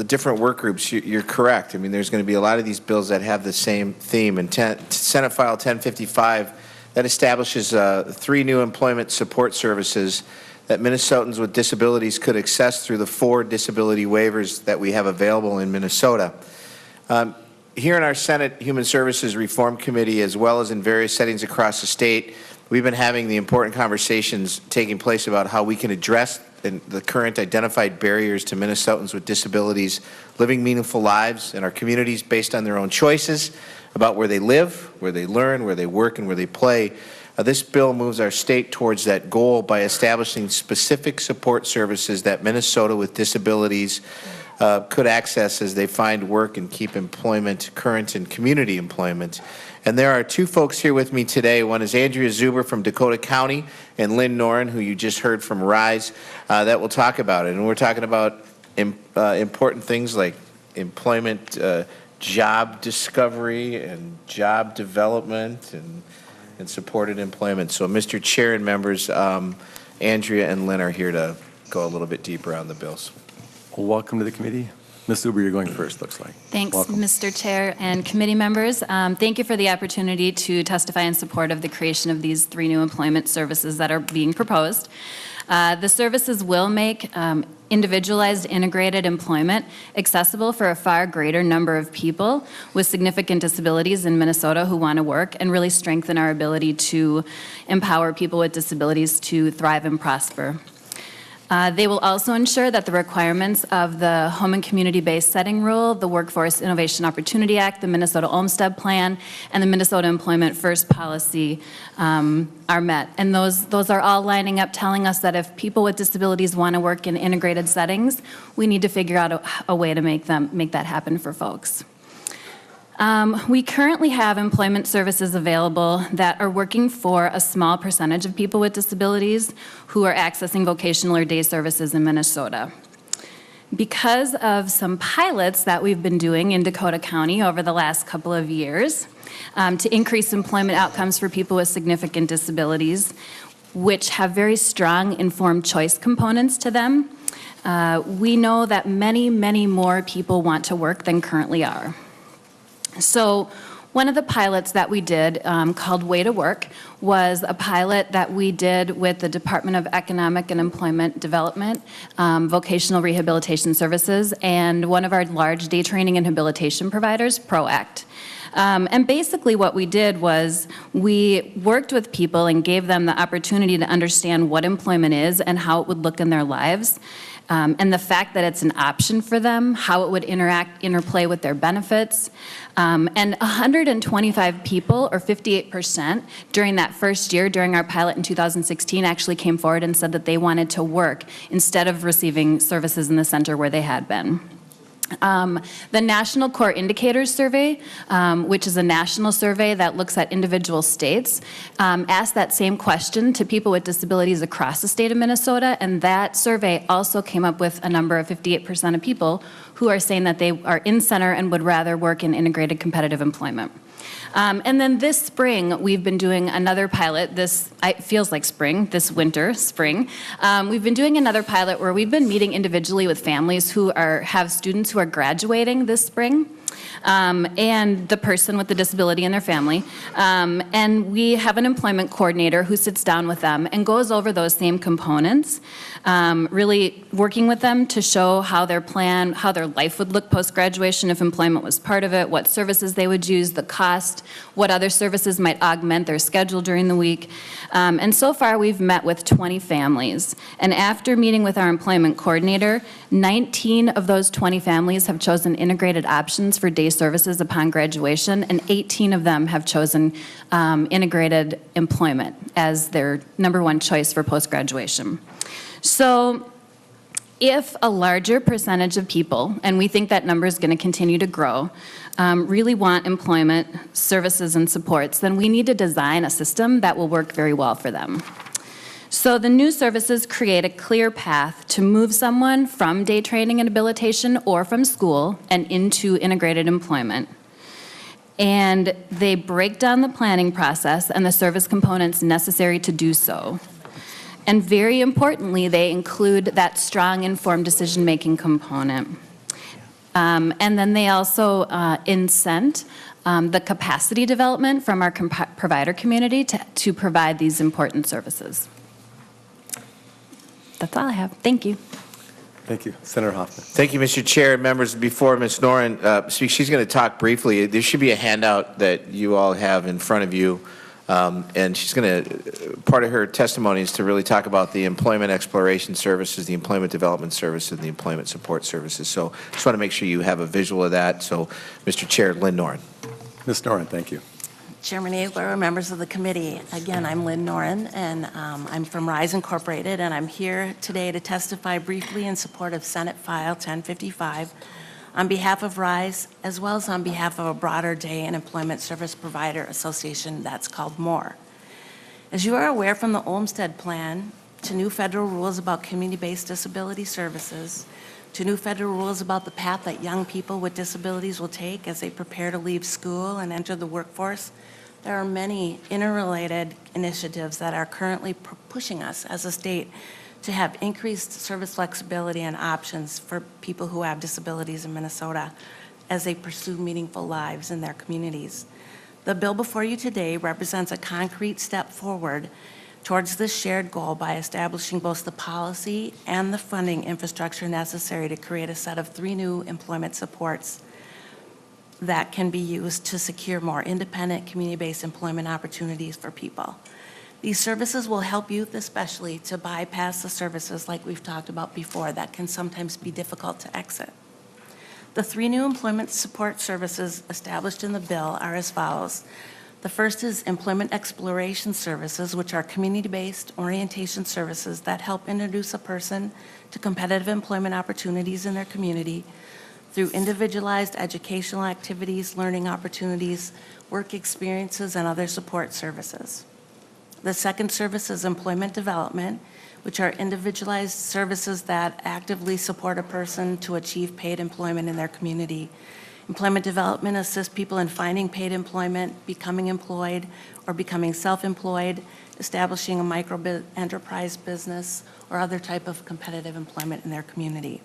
different work groups, you're correct. I mean, there's going to be a lot of these bills that have the same theme. And Senate File 1055, that establishes 3 new employment support services that Minnesotans with disabilities could access through the 4 disability waivers that we have available in Minnesota. Here in our Senate Human Services Reform Committee, as well as in various settings across the state, we've been having the important conversations taking place about how we can address the current identified barriers to Minnesotans with disabilities living meaningful lives in our communities based on their own choices about where they live, where they learn, where they work, and where they play. This bill moves our state towards that goal by establishing specific support services that Minnesota with disabilities could access as they find work and keep employment current and community employment. And there are 2 folks here with me today. One is Andrea Zuber from Dakota County and Lynn Noren, who you just heard from RISE, that will talk about it. And we're talking about important things like employment, job discovery and job development and supported employment. So, Mr. Chair and members, Andrea and Lynn are here to go a little bit deeper on the bills. Well, welcome to the committee. Ms. Zuber, you're going first, looks like. Thanks, Welcome. Mr. Chair and committee members. Thank you for the opportunity to testify in support of the creation of these 3 new employment services that are being proposed. The services will make individualized integrated employment accessible for a far greater number of people with significant disabilities in Minnesota who want to work, and really strengthen our ability to empower people with disabilities to thrive and prosper. They will also ensure that the requirements of the Home and Community-Based Setting Rule, the Workforce Innovation Opportunity Act, the Minnesota Olmstead Plan, and the Minnesota Employment First Policy are met. And those are all lining up, telling us that if people with disabilities want to work in integrated settings, we need to figure out a way to make that happen for folks. We currently have employment services available that are working for a small percentage of people with disabilities who are accessing vocational or day services in Minnesota. Because of some pilots that we've been doing in Dakota County over the last couple of years to increase employment outcomes for people with significant disabilities, which have very strong informed choice components to them, we know that many, many more people want to work than currently are. So one of the pilots that we did called Way to Work was a pilot that we did with the Department of Economic and Employment Development, Vocational Rehabilitation Services, and one of our large day training and habilitation providers, ProAct. And basically what we did was we worked with people and gave them the opportunity to understand what employment is and how it would look in their lives. And the fact that it's an option for them, how it would interplay with their benefits. And 125 people, or 58%, during that first year, during our pilot in 2016, actually came forward and said that they wanted to work instead of receiving services in the center where they had been. The National Core Indicators Survey, which is a national survey that looks at individual states, asked that same question to people with disabilities across the state of Minnesota, and that survey also came up with a number of 58% of people who are saying that they are in center and would rather work in integrated competitive employment. And then this spring, we've been doing another pilot. It feels like spring, this winter, spring. We've been doing another pilot where we've been meeting individually with families who have students who are graduating this spring. and the person with the disability and their family. And we have an employment coordinator who sits down with them and goes over those same components, really working with them to show how their plan, how their life would look post-graduation if employment was part of it, what services they would use, the cost, what other services might augment their schedule during the week. And so far, we've met with 20 families. And after meeting with our employment coordinator, 19 of those 20 families have chosen integrated options for day services upon graduation, and 18 of them have chosen integrated employment as their number one choice for post-graduation. So if a larger percentage of people, and we think that number is going to continue to grow, really want employment services and supports, then we need to design a system that will work very well for them. So the new services create a clear path to move someone from day training and habilitation or from school and into integrated employment. And they break down the planning process and the service components necessary to do so. And very importantly, they include that strong informed decision-making component. And then they also incent the capacity development from our provider community to provide these important services. That's all I have. Thank you. Thank you. Senator Hoffman. Thank you, Mr. Chair. Members, before Ms. Noren speaks, she's going to talk briefly. There should be a handout that you all have in front of you, and she's going to, part of her testimony is to really talk about the employment exploration services, the employment development services, and the employment support services. So just want to make sure you have a visual of that. So, Mr. Chair, Lynn Noren. Ms. Noren, thank you. Chairman Abler, members of the committee, again, I'm Lynn Noren, and I'm from RISE Incorporated, and I'm here today to testify briefly in support of Senate File 1055 on behalf of RISE, as well as on behalf of a broader day and employment service provider association that's called MORE. As you are aware from the Olmstead Plan, to new federal rules about community-based disability services, to new federal rules about the path that young people with disabilities will take as they prepare to leave school and enter the workforce, there are many interrelated initiatives that are currently pushing us as a state to have increased service flexibility and options for people who have disabilities in Minnesota as they pursue meaningful lives in their communities. The bill before you today represents a concrete step forward towards this shared goal by establishing both the policy and the funding infrastructure necessary to create a set of 3 new employment supports that can be used to secure more independent, community-based employment opportunities for people. These services will help youth especially to bypass the services like we've talked about before that can sometimes be difficult to exit. The 3 new employment support services established in the bill are as follows. The first is employment exploration services, which are community-based orientation services that help introduce a person to competitive employment opportunities in their community through individualized educational activities, learning opportunities, work experiences, and other support services. The second service is employment development, which are individualized services that actively support a person to achieve paid employment in their community. Employment development assists people in finding paid employment, becoming employed, or becoming self-employed, establishing a micro-enterprise business, or other type of competitive employment in their community.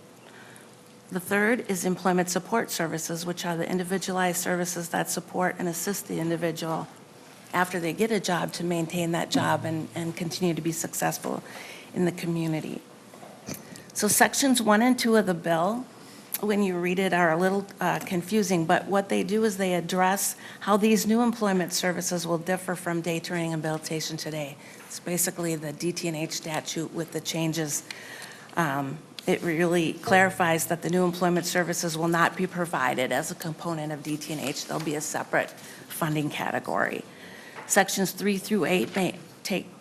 The third is employment support services, which are the individualized services that support and assist the individual after they get a job to maintain that job and continue to be successful in the community. So sections 1 and 2 of the bill, when you read it, are a little confusing, but what they do is they address how these new employment services will differ from day training and habilitation today. It's basically the DT&H statute with the changes. It really clarifies that the new employment services will not be provided as a component of DT&H. They'll be a separate funding category. Sections 3 through 8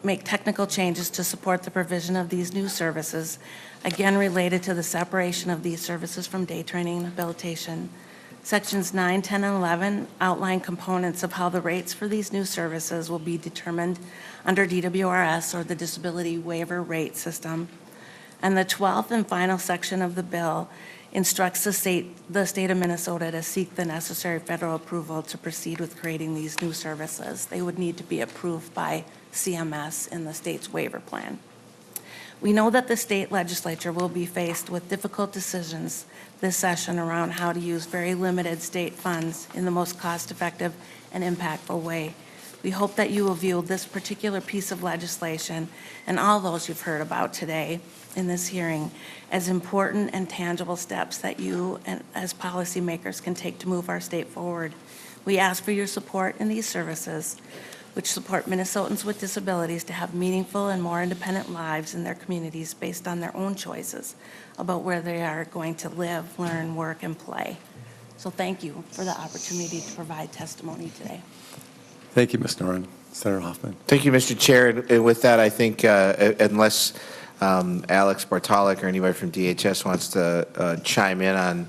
make technical changes to support the provision of these new services, again related to the separation of these services from day training and habilitation. Sections 9, 10, and 11 outline components of how the rates for these new services will be determined under DWRS, or the Disability Waiver Rate System. And the 12th and final section of the bill instructs the state of Minnesota to seek the necessary federal approval to proceed with creating these new services. They would need to be approved by CMS in the state's waiver plan. We know that the state legislature will be faced with difficult decisions this session around how to use very limited state funds in the most cost-effective and impactful way. We hope that you will view this particular piece of legislation and all those you've heard about today in this hearing as important and tangible steps that you and as policymakers can take to move our state forward. We ask for your support in these services, which support Minnesotans with disabilities to have meaningful and more independent lives in their communities based on their own choices about where they are going to live, learn, work, and play. So thank you for the opportunity to provide testimony today. Thank you, Ms. Noren. Senator Hoffman. Thank you, Mr. Chair. And with that, I think unless Alex Bartalik or anybody from DHS wants to chime in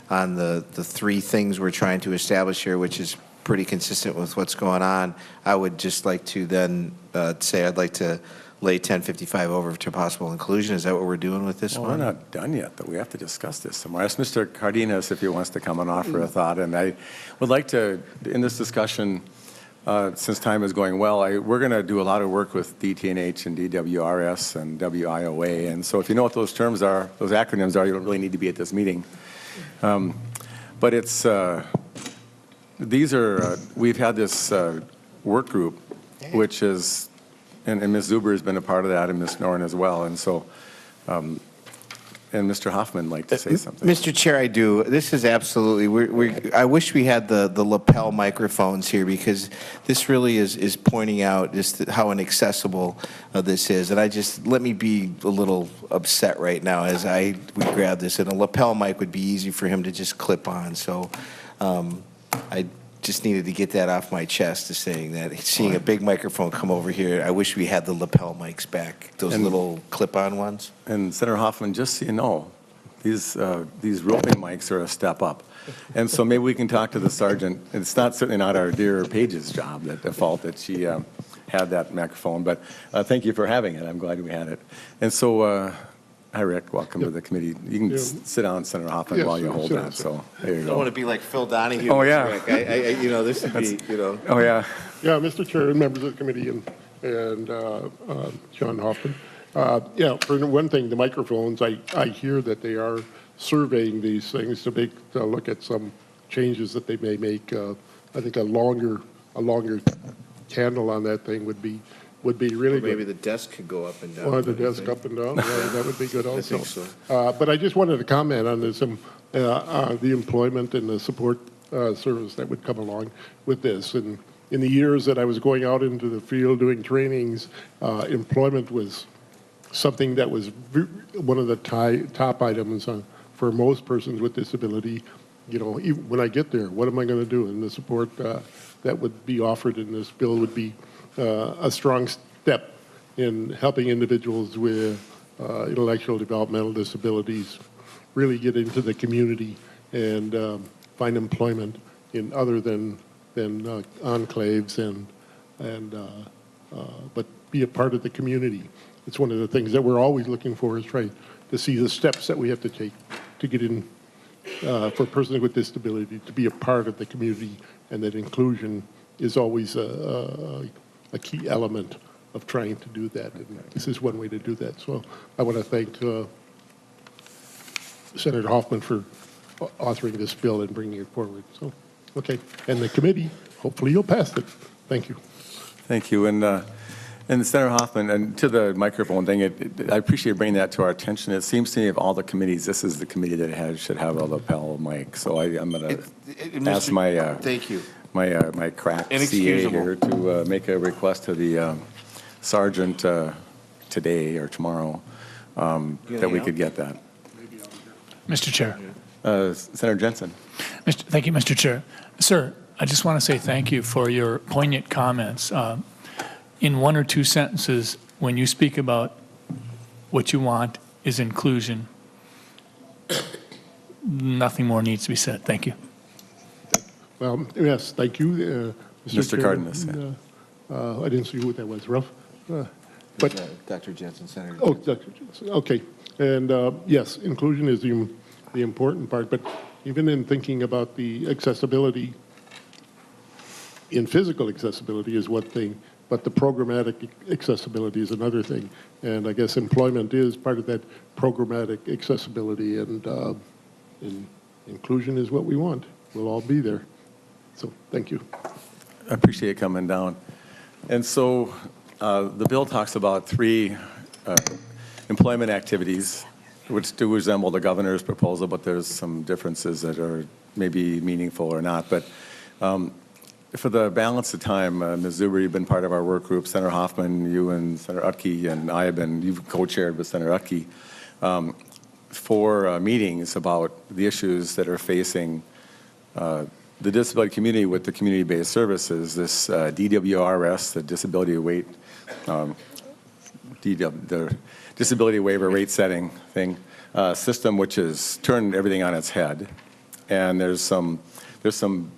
on the three things we're trying to establish here, which is pretty consistent with what's going on, I would just like to then say I'd like to lay 1055 over to possible inclusion. Is that what we're doing with this Well, one? we're not done yet, though. We have to discuss this some more. Ask Mr. Cardenas if he wants to come and offer a thought. And I would like to, in this discussion, since time is going well, we're going to do a lot of work with DTNH and DWRS and WIOA. And so if you know what those terms are, those acronyms are, you don't really need to be at this meeting. But it's, these are, we've had this work group, which is, and Ms. Zuber has been a part of that, and Ms. Noren as well. And so, and Mr. Hoffman would like to say something. Mr. Chair, I do. This is absolutely, I wish we had the lapel microphones here, because this really is pointing out just how inaccessible this is. And let me be a little upset right now as we grab this. And a lapel mic would be easy for him to just clip on. So I just needed to get that off my chest, to saying that seeing a big microphone come over here, I wish we had the lapel mics back, those little clip-on ones. And Senator Hoffman, just so you know, these roving mics are a step up. And so maybe we can talk to the sergeant. It's certainly not our dear Paige's job, the fault that she had that microphone, but thank you for having it. I'm glad we had it. And so, hi, Rick. Welcome to the committee. You can sit down, Senator Hoffman, while you hold that. So there you I go. want to be like Phil Donahue. Oh, yeah. Rick. This would be, Oh, yeah. Yeah, Mr. Chair and members of the committee and John Hoffman. For one thing, the microphones, I hear that they are surveying these things to look at some changes that they may make. I think a longer handle on that thing would be really maybe good. the desk could go up and down. Or the desk up and down, yeah, that would be good also. I think so. But I just wanted to comment on this, the employment and the support service that would come along with this. And in the years that I was going out into the field doing trainings, employment was something that was one of the top items for most persons with disability. Even when I get there, what am I going to do? And the support that would be offered in this bill would be a strong step in helping individuals with intellectual developmental disabilities really get into the community and find employment in other than enclaves but be a part of the community. It's one of the things that we're always looking for, is trying to see the steps that we have to take to get in for persons with disability to be a part of the community, and that inclusion is always a key element of trying to do that. And this is one way to do that. So I want to thank Senator Hoffman for authoring this bill and bringing it forward. So, okay. And the committee, hopefully you'll pass it. Thank you. Thank you. And Senator Hoffman, and to the microphone thing, I appreciate bringing that to our attention. It seems to me of all the committees, this is the committee that should have a lapel mic. So I'm going to ask my thank you. My crack CA here to make a request to the sergeant today or tomorrow that we could get that. Mr. Chair. Senator Jensen. Thank you, Mr. Chair. Sir, I just want to say thank you for your poignant comments. In one or two sentences, when you speak about what you want is inclusion, nothing more needs to be said. Thank you. Well, yes, thank you, Mr. Cardenas. I didn't see who that was, Ralph. But Dr. Jensen, Senator. Oh, Dr. Jensen. Okay. And yes, inclusion is the important part. But even in thinking about the accessibility, in physical accessibility is one thing. but the programmatic accessibility is another thing. And I guess employment is part of that programmatic accessibility, and inclusion is what we want. We'll all be there. So thank you. I appreciate it coming down. And so the bill talks about 3 employment activities, which do resemble the governor's proposal, but there's some differences that are maybe meaningful or not. But for the balance of time, Ms. Zuber, you've been part of our work group. Senator Hoffman, you and Senator Utke, and I have been, you've co-chaired with Senator Utke, 4 meetings about the issues that are facing the disability community with the community-based services, this DWRS, the disability weight, the disability waiver rate setting thing, system, which has turned everything on its head. And there's some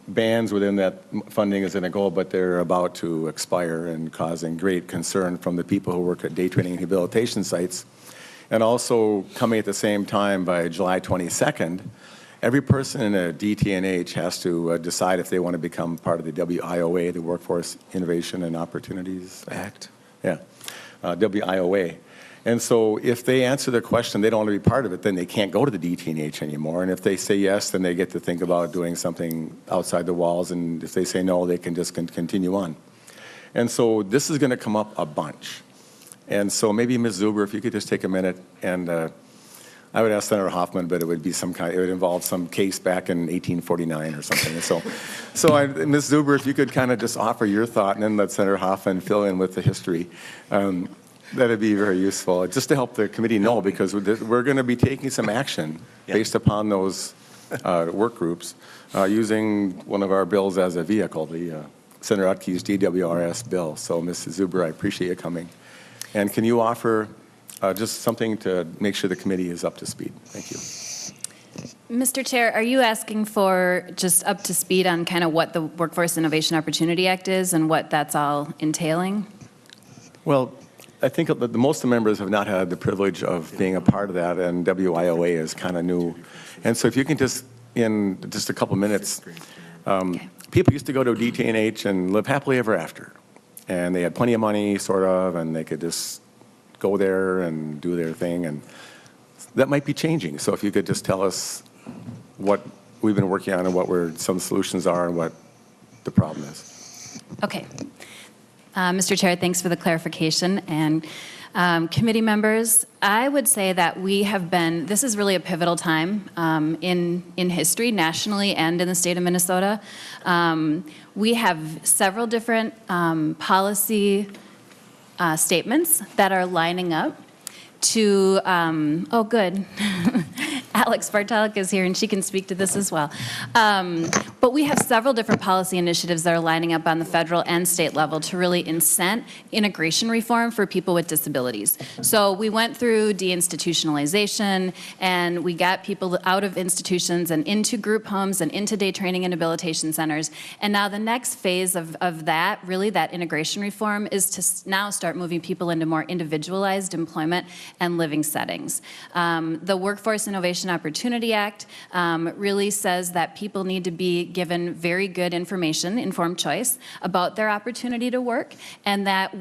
bands within that funding is going to go, but they're about to expire and causing great concern from the people who work at day training and rehabilitation sites. And also coming at the same time by July 22nd, every person in a DTNH has to decide if they want to become part of the WIOA, the Workforce Innovation and Opportunities Act. Yeah, WIOA. And so if they answer the question, they don't want to be part of it, then they can't go to the DTNH anymore. And if they say yes, then they get to think about doing something outside the walls. And if they say no, they can just continue on. And so this is going to come up a bunch. And so maybe Ms. Zuber, if you could just take a minute, and I would ask Senator Hoffman, but it would be some kind, it would involve some case back in 1849 or something. And so Ms. Zuber, if you could kind of just offer your thought, and then let Senator Hoffman fill in with the history. That'd be very useful, just to help the committee know, because we're going to be taking some action based upon those work groups, using one of our bills as a vehicle, the Senator Utke's DWRS bill. So, Ms. Zuber, I appreciate you coming. And can you offer just something to make sure the committee is up to speed? Thank you. Mr. Chair, are you asking for just up to speed on kind of what the Workforce Innovation Opportunity Act is and what that's all entailing? Well, I think that most of the members have not had the privilege of being a part of that, and WIOA is kind of new. And so if you can just, in just a couple minutes, people used to go to a DTNH and live happily ever after. And they had plenty of money, sort of, and they could just go there and do their thing. And that might be changing. So if you could just tell us what we've been working on and what some solutions are and what the problem is. Okay. Mr. Chair, thanks for the clarification. And committee members, I would say that we have been, this is really a pivotal time in history, nationally and in the state of Minnesota. We have several different policy statements that are lining up to, oh good, Alex Bartalik is here and she can speak to this as well. But we have several different policy initiatives that are lining up on the federal and state level to really incent integration reform for people with disabilities. So we went through deinstitutionalization and we got people out of institutions and into group homes and into day training and rehabilitation centers. And now the next phase of that, really that integration reform, is to now start moving people into more individualized employment and living settings. The Workforce Innovation Opportunity Act really says that people need to be given very good information, informed choice, about their opportunity to work, and that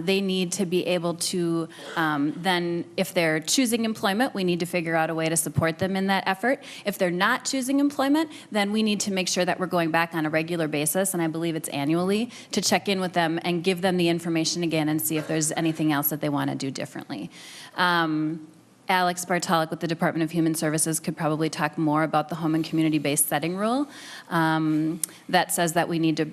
they need to be able to then, if they're choosing employment, we need to figure out a way to support them in that effort. If they're not choosing employment, then we need to make sure that we're going back on a regular basis, and I believe it's annually, to check in with them and give them the information again and see if there's anything else that they want to do differently. Alex Bartalik with the Department of Human Services could probably talk more about the home and community-based setting rule that says that we need to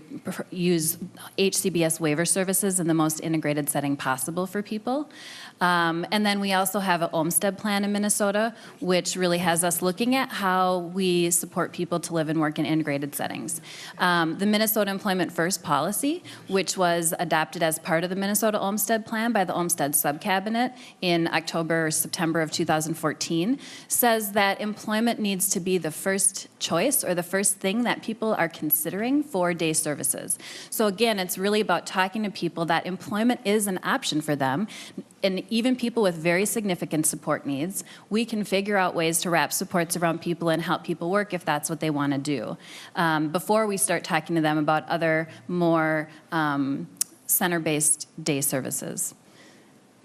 use HCBS waiver services in the most integrated setting possible for people. And then we also have an Olmstead plan in Minnesota, which really has us looking at how we support people to live and work in integrated settings. The Minnesota Employment First policy, which was adopted as part of the Minnesota Olmstead plan by the Olmstead Subcabinet in October or September of 2014, says that employment needs to be the first choice or the first thing that people are considering for day services. So again, it's really about talking to people that employment is an option for them. And even people with very significant support needs, we can figure out ways to wrap supports around people and help people work if that's what they want to do. Before we start talking to them about other more center-based day services.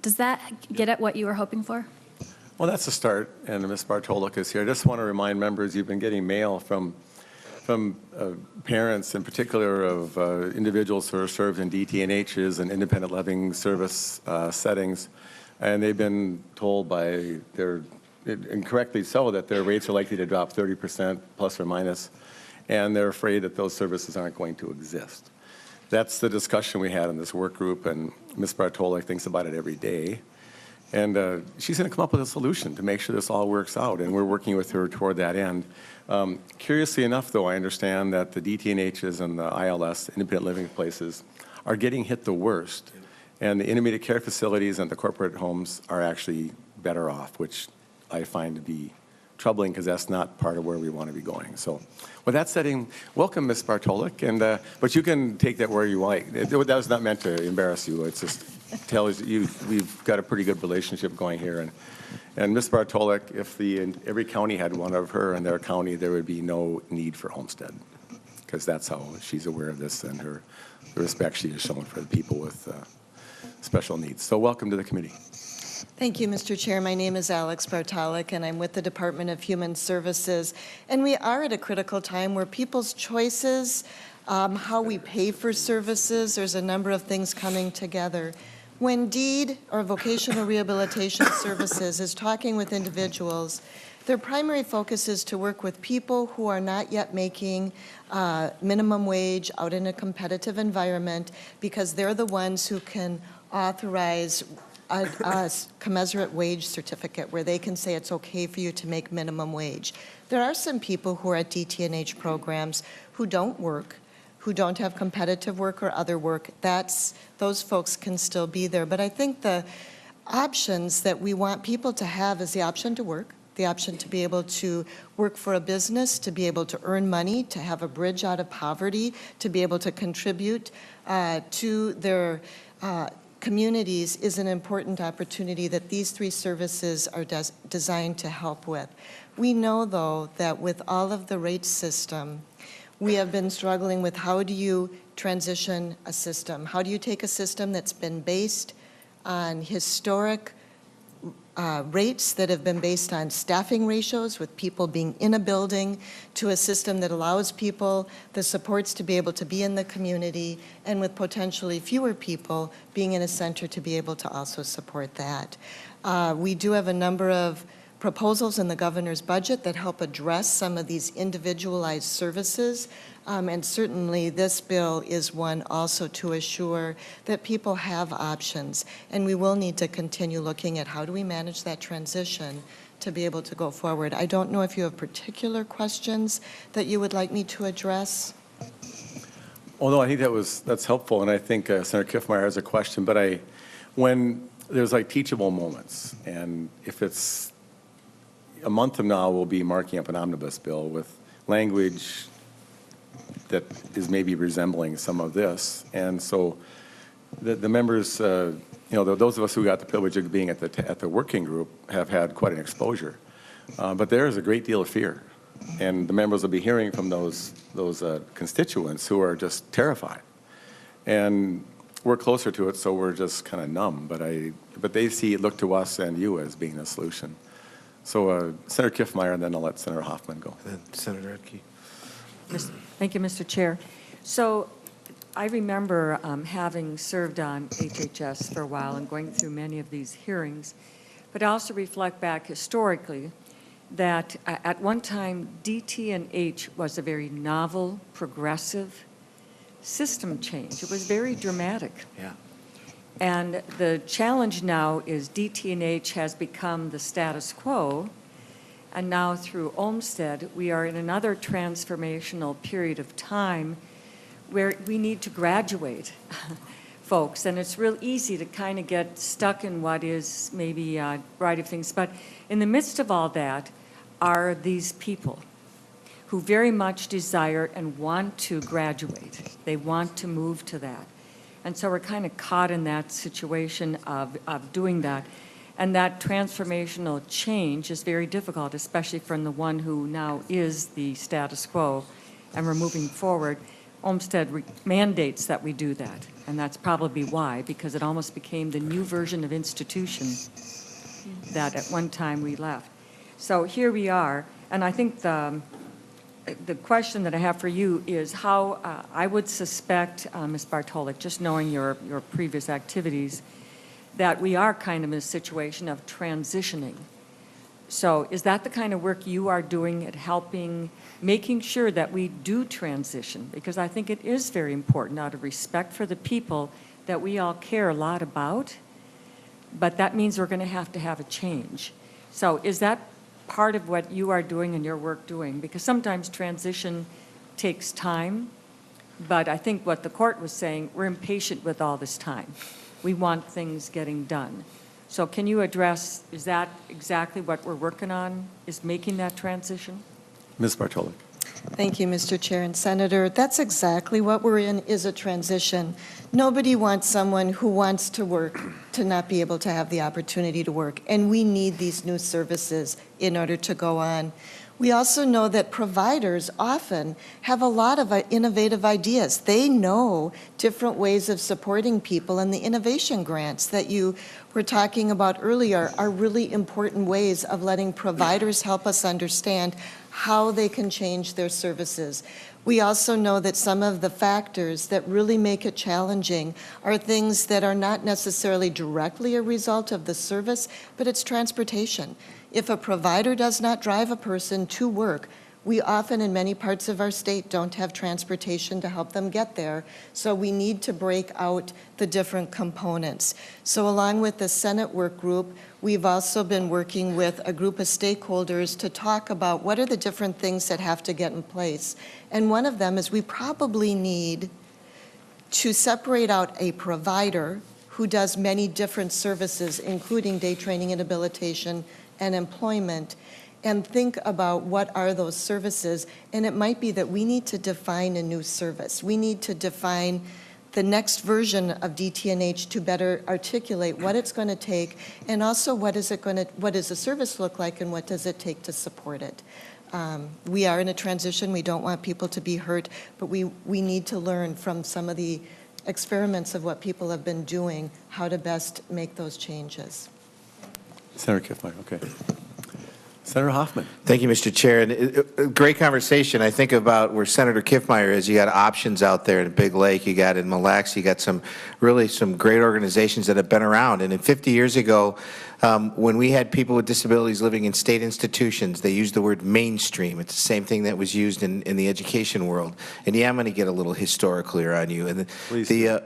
Does that get at what you were hoping for? Well, that's a start, and Ms. Bartolek is here. I just want to remind members, you've been getting mail from parents, in particular of individuals who are served in DTNHs and independent living service settings, and they've been told by their, and correctly so, that their rates are likely to drop 30% plus or minus, and they're afraid that those services aren't going to exist. That's the discussion we had in this work group, and Ms. Bartolek thinks about it every day. And she's going to come up with a solution to make sure this all works out, and we're working with her toward that end. Curiously enough, though, I understand that the DTNHs and the ILS, independent living places, are getting hit the worst, and the intermediate care facilities and the corporate homes are actually better off, which I find to be troubling because that's not part of where we want to be going. So with that setting, welcome, Ms. Bartolek, and but you can take that where you like. That was not meant to embarrass you. It's just tells you we've got a pretty good relationship going here. And Ms. Bartolek, if every county had one of her in their county, there would be no need for homestead, because that's how she's aware of this and the respect she has shown for the people with special needs. So welcome to the committee. Thank you, Mr. Chair. My name is Alex Bartolek, and I'm with the Department of Human Services. And we are at a critical time where people's choices, how we pay for services, there's a number of things coming together. When DEED, or Vocational Rehabilitation Services, is talking with individuals, their primary focus is to work with people who are not yet making minimum wage out in a competitive environment, because they're the ones who can authorize a commensurate wage certificate where they can say it's okay for you to make minimum wage. There are some people who are at DTNH programs who don't work, who don't have competitive work or other work. Those folks can still be there. But I think the options that we want people to have is the option to work, the option to be able to work for a business, to be able to earn money, to have a bridge out of poverty, to be able to contribute to their communities is an important opportunity that these three services are designed to help with. We know, though, that with all of the rate system, we have been struggling with how do you transition a system? How do you take a system that's been based on historic rates that have been based on staffing ratios with people being in a building to a system that allows people the supports to be able to be in the community, and with potentially fewer people being in a center to be able to also support that. We do have a number of proposals in the governor's budget that help address some of these individualized services. And certainly this bill is one also to assure that people have options. And we will need to continue looking at how do we manage that transition to be able to go forward. I don't know if you have particular questions that you would like me to address. Well, no, I think that's helpful, and I think Senator Kiffmeyer has a question, but when there's like teachable moments, and if it's a month from now, we'll be marking up an omnibus bill with language that is maybe resembling some of this. And so the members, those of us who got the privilege of being at the working group have had quite an exposure. But there is a great deal of fear. And the members will be hearing from those constituents who are just terrified. And we're closer to it, so we're just kind of numb. But they look to us and you as being a solution. So Senator Kiffmeyer, and then I'll let Senator Hoffman go. Then Senator Edke. Thank you, Mr. Chair. So I remember having served on HHS for a while and going through many of these hearings, but I also reflect back historically that at one time DT&H was a very novel, progressive system change. It was very dramatic. Yeah. And the challenge now is DT&H has become the status quo, and now through Olmstead, we are in another transformational period of time where we need to graduate folks. And it's real easy to kind of get stuck in what is maybe a variety of things. But in the midst of all that are these people who very much desire and want to graduate. They want to move to that. And so we're kind of caught in that situation of doing that. And that transformational change is very difficult, especially from the one who now is the status quo, and we're moving forward. Olmsted mandates that we do that, and that's probably why, because it almost became the new version of institution that at one time we left. So here we are, and I think the question that I have for you is how, I would suspect, Ms. Bartolek, just knowing your previous activities, that we are kind of in a situation of transitioning. So is that the kind of work you are doing at helping, making sure that we do transition? Because I think it is very important out of respect for the people that we all care a lot about, but that means we're going to have a change. So is that part of what you are doing and your work doing? Because sometimes transition takes time, but I think what the court was saying, we're impatient with all this time. We want things getting done. So can you address, is that exactly what we're working on, is making that transition? Ms. Bartolek. Thank you, Mr. Chair and Senator. That's exactly what we're in, is a transition. Nobody wants someone who wants to work to not be able to have the opportunity to work, and we need these new services in order to go on. We also know that providers often have a lot of innovative ideas. They know different ways of supporting people, and the innovation grants that you were talking about earlier are really important ways of letting providers help us understand how they can change their services. We also know that some of the factors that really make it challenging are things that are not necessarily directly a result of the service, but it's transportation. If a provider does not drive a person to work, we often in many parts of our state don't have transportation to help them get there, so we need to break out the different components. So along with the Senate work group, we've also been working with a group of stakeholders to talk about what are the different things that have to get in place. And one of them is we probably need to separate out a provider who does many different services, including day training and habilitation and employment, and think about what are those services. And it might be that we need to define a new service. We need to define the next version of DT&H to better articulate what it's going to take, and also what does the service look like, and what does it take to support it. We are in a transition. We don't want people to be hurt, but we need to learn from some of the experiments of what people have been doing, how to best make those changes. Senator Kiffmeyer, okay. Senator Hoffman. Thank you, Mr. Chair. And a great conversation. I think about where Senator Kiffmeyer is. You got options out there in Big Lake. You got in Mille Lacs. You got some great organizations that have been around. And 50 years ago, when we had people with disabilities living in state institutions, they used the word mainstream. It's the same thing that was used in the education world. And yeah, I'm going to get a little historically on you. And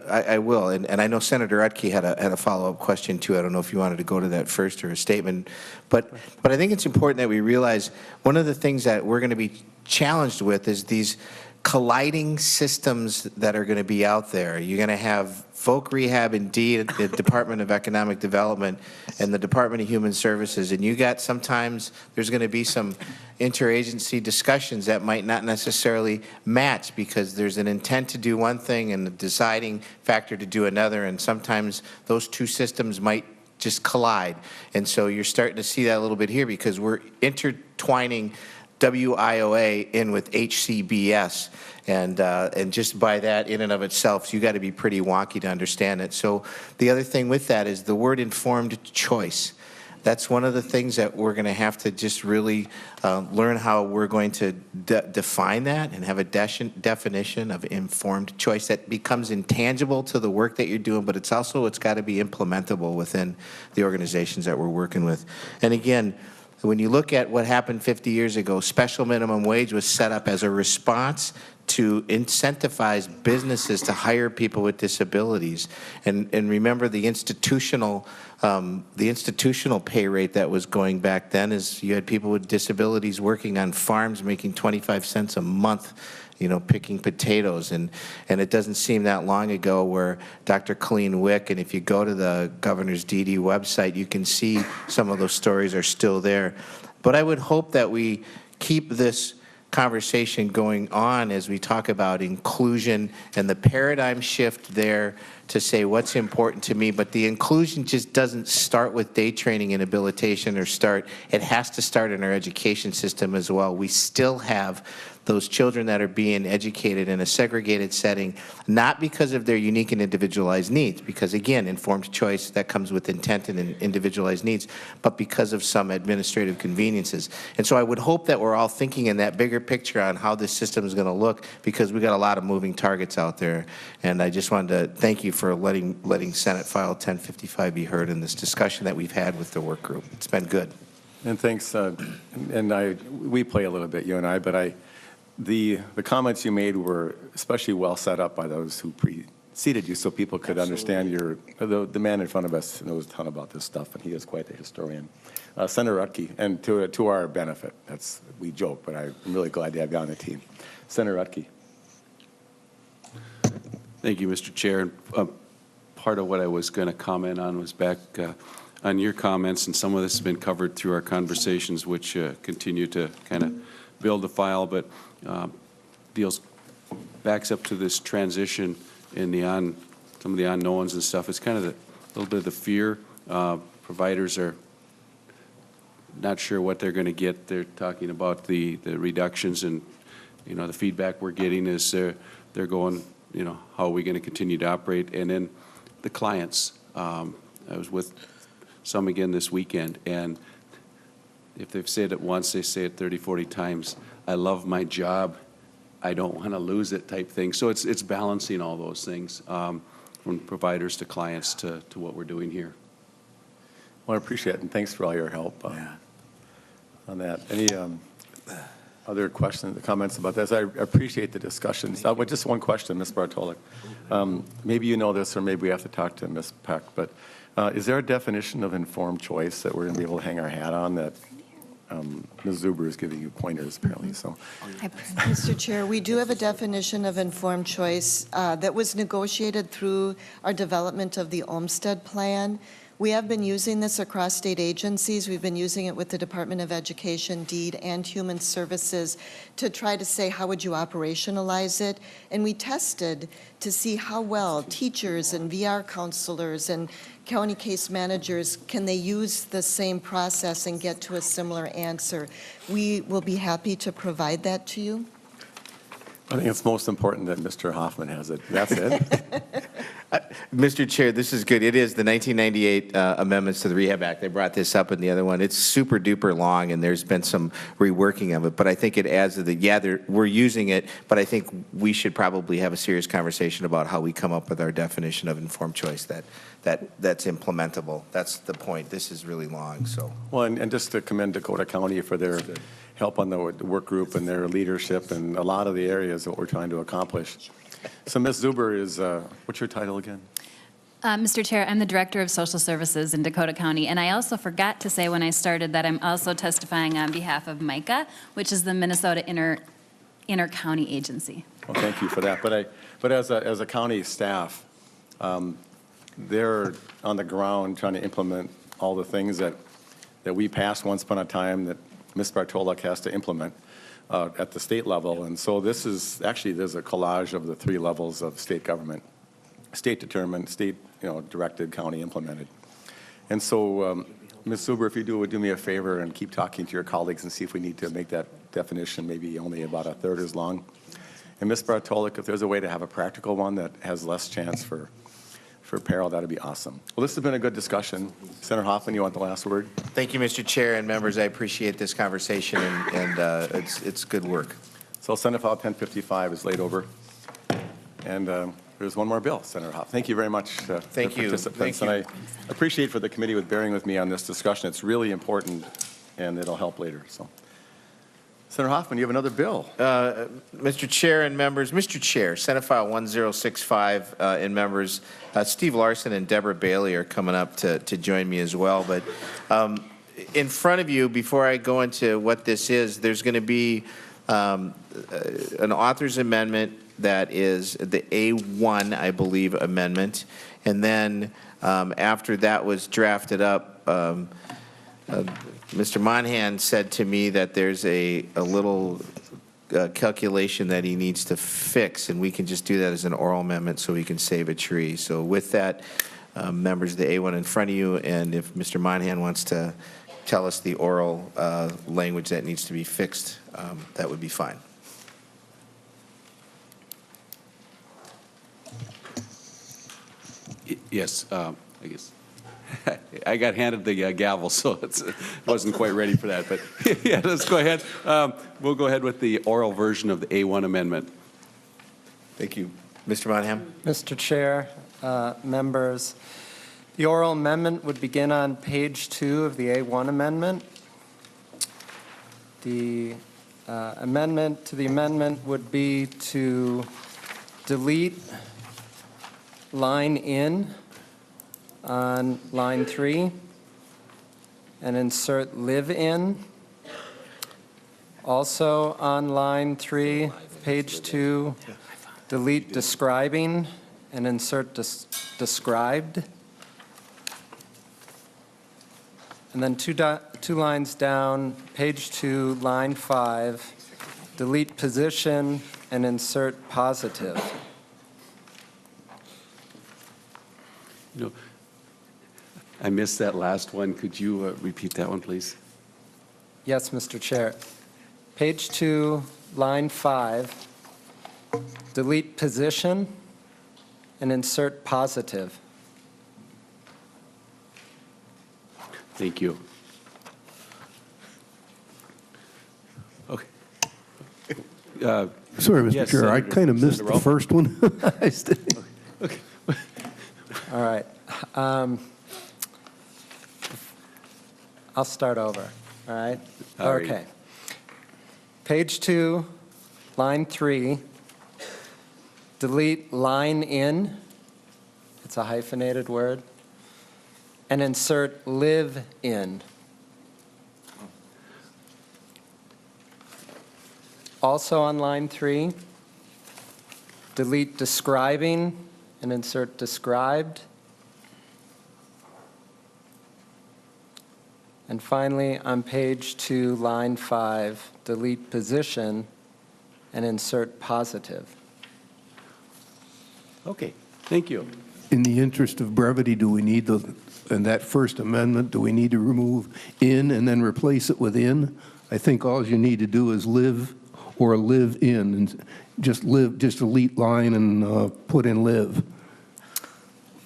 I will. And I know Senator Utke had a follow-up question too. I don't know if you wanted to go to that first or a statement. But I think it's important that we realize one of the things that we're going to be challenged with is these colliding systems that are going to be out there. You're going to have Folk Rehab, indeed, the Department of Economic Development and the Department of Human Services, and you got sometimes there's going to be some interagency discussions that might not necessarily match because there's an intent to do one thing and a deciding factor to do another, and sometimes those two systems might just collide. And so you're starting to see that a little bit here because we're intertwining WIOA in with HCBS. And just by that in and of itself, you got to be pretty wonky to understand it. So the other thing with that is the word informed choice. That's one of the things that we're going to have to just really learn how we're going to define that and have a definition of informed choice that becomes intangible to the work that you're doing, but it's got to be implementable within the organizations that we're working with. And again, when you look at what happened 50 years ago, special minimum wage was set up as a response to incentivize businesses to hire people with disabilities. And remember the institutional pay rate that was going back then is you had people with disabilities working on farms making 25 cents a month, picking potatoes. And it doesn't seem that long ago where Dr. Colleen Wick, and if you go to the Governor's DD website, you can see some of those stories are still there. But I would hope that we keep this conversation going on as we talk about inclusion and the paradigm shift there to say what's important to me, but the inclusion just doesn't start with day training and habilitation it has to start in our education system as well. We still have those children that are being educated in a segregated setting, not because of their unique and individualized needs, because again, informed choice, that comes with intent and individualized needs, but because of some administrative conveniences. And so I would hope that we're all thinking in that bigger picture on how this system is going to look, because we got a lot of moving targets out there. And I just wanted to thank you for letting Senate File 1055 be heard in this discussion that we've had with the work group. It's been good. And thanks, we play a little bit, you and I, but the comments you made were especially well set up by those who preceded you, so people could understand the man in front of us knows a ton about this stuff, and he is quite a historian. Senator Rutke, and to our benefit, we joke, but I'm really glad to have you on the team. Senator Rutke. Thank you, Mr. Chair. Part of what I was going to comment on was back on your comments, and some of this has been covered through our conversations, which continue to kind of build the file, but backs up to this transition in some of the unknowns and stuff. It's kind of a little bit of the fear. Providers are not sure what they're going to get. They're talking about the reductions, and the feedback we're getting is they're going, how are we going to continue to operate? And then the clients. I was with some again this weekend, and if they've said it once, they say it 30, 40 times. I love my job. I don't want to lose it type thing. So it's balancing all those things from providers to clients to what we're doing here. Well, I appreciate it, and thanks for all your help on that. Any other questions, comments about this? I appreciate the discussions. Just one question, Ms. Bartolek. Maybe you know this, or maybe we have to talk to Ms. Peck, but is there a definition of informed choice that we're going to be able to hang our hat on that Ms. Zuber is giving you pointers, apparently? So, Mr. Chair, we do have a definition of informed choice that was negotiated through our development of the Olmsted Plan. We have been using this across state agencies. We've been using it with the Department of Education, DEED, and Human Services to try to say, how would you operationalize it? And we tested to see how well teachers and VR counselors and county case managers, can they use the same process and get to a similar answer? We will be happy to provide that to you. I think it's most important that Mr. Hoffman has it. That's it. Mr. Chair, this is good. It is the 1998 amendments to the Rehab Act. They brought this up in the other one. It's super duper long, and there's been some reworking of it. But I think it adds to we're using it, but I think we should probably have a serious conversation about how we come up with our definition of informed choice that's implementable. That's the point. This is really long. So. Well, and just to commend Dakota County for their help on the work group and their leadership and a lot of the areas that we're trying to accomplish. So Ms. Zuber is, what's your title again? Mr. Chair, I'm the Director of Social Services in Dakota County, and I also forgot to say when I started that I'm also testifying on behalf of MICA, which is the Minnesota Inter-County Agency. Well, thank you for that. But as a county staff, they're on the ground trying to implement all the things that we passed once upon a time that Ms. Bartolek has to implement at the state level. And so this is actually, there's a collage of the 3 levels of state government: state determined, state directed, county implemented. And so Ms. Zuber, if you would do me a favor and keep talking to your colleagues and see if we need to make that definition maybe only about a third as long. And Ms. Bartolek, if there's a way to have a practical one that has less chance for peril, that'd be awesome. Well, this has been a good discussion. Senator Hoffman, you want the last word? Thank you, Mr. Chair and members. I appreciate this conversation, and it's good work. So Senate File 1055 is laid over. And there's one more bill, Senator Hoffman. Thank you very much, Thank you. participants. Thank you. And I appreciate for the committee with bearing with me on this discussion. It's really important, and it'll help later. So, Senator Hoffman, you have another bill. Mr. Chair and members, Mr. Chair, Senate File 1065 and members, Steve Larson and Deborah Bailey are coming up to join me as well. But in front of you, before I go into what this is, there's going to be an author's amendment that is the A1, I believe, amendment. And then after that was drafted up, Mr. Monahan said to me that there's a little calculation that he needs to fix, and we can just do that as an oral amendment so we can save a tree. So with that, members of the A1 in front of you, and if Mr. Monahan wants to tell us the oral language that needs to be fixed, that would be fine. Yes, I guess. I got handed the gavel, so it wasn't quite ready for that. But yeah, let's go ahead. We'll go ahead with the oral version of the A1 amendment. Thank you. Mr. Monahan? Mr. Chair, members, the oral amendment would begin on page 2 of the A1 amendment. The amendment to the amendment would be to delete line in on line 3 and insert live in. Also on line 3, page 2, delete describing and insert described. And then two lines down, page 2, line 5, delete position and insert positive. You know, I missed that last one. Could you repeat that one, please? Yes, Mr. Chair. Page 2, line 5, delete position and insert positive. Thank you. Okay. Sorry, Mr. yes, Chair, I Senator- kind of missed Senator the Ralph. first one. Okay. All right. I'll start over, all right? All right. Okay. Page 2, line 3, delete line in, it's a hyphenated word, and insert live in. Also on line 3, delete describing and insert described. And finally, on page 2, line 5, delete position and insert positive. Okay, thank you. In the interest of brevity, do we need in that first amendment, do we need to remove in and then replace it with in? I think all you need to do is live or live in, and just delete line and put in live.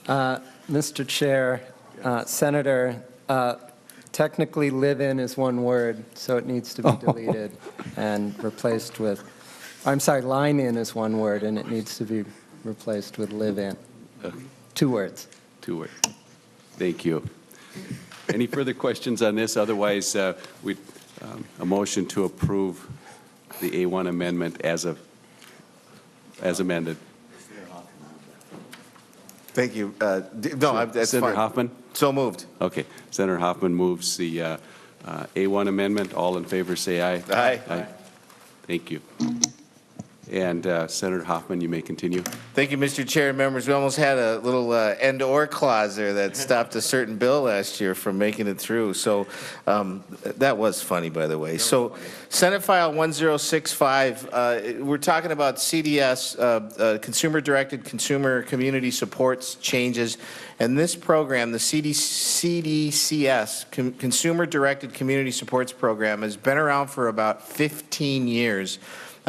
Mr. Chair, Senator, technically live in is one word, so it needs to be deleted and replaced with, I'm sorry, line in is one word, and it needs to be replaced with live in. 2 words. 2 words. Thank you. Any further questions on this? Otherwise, a motion to approve the A1 amendment as amended. Thank you. No, that's Senator fine. Hoffman? So moved. Okay. Senator Hoffman moves the A1 amendment. All in favor, say aye. Aye. Aye. Thank you. And Senator Hoffman, you may continue. Thank you, Mr. Chair and members. We almost had a little and/or clause there that stopped a certain bill last year from making it through. So that was funny, by the way. So Senate File 1065, we're talking about CDS, Consumer-Directed Consumer Community Supports changes. And this program, the CDCS, Consumer-Directed Community Supports Program, has been around for about 15 years.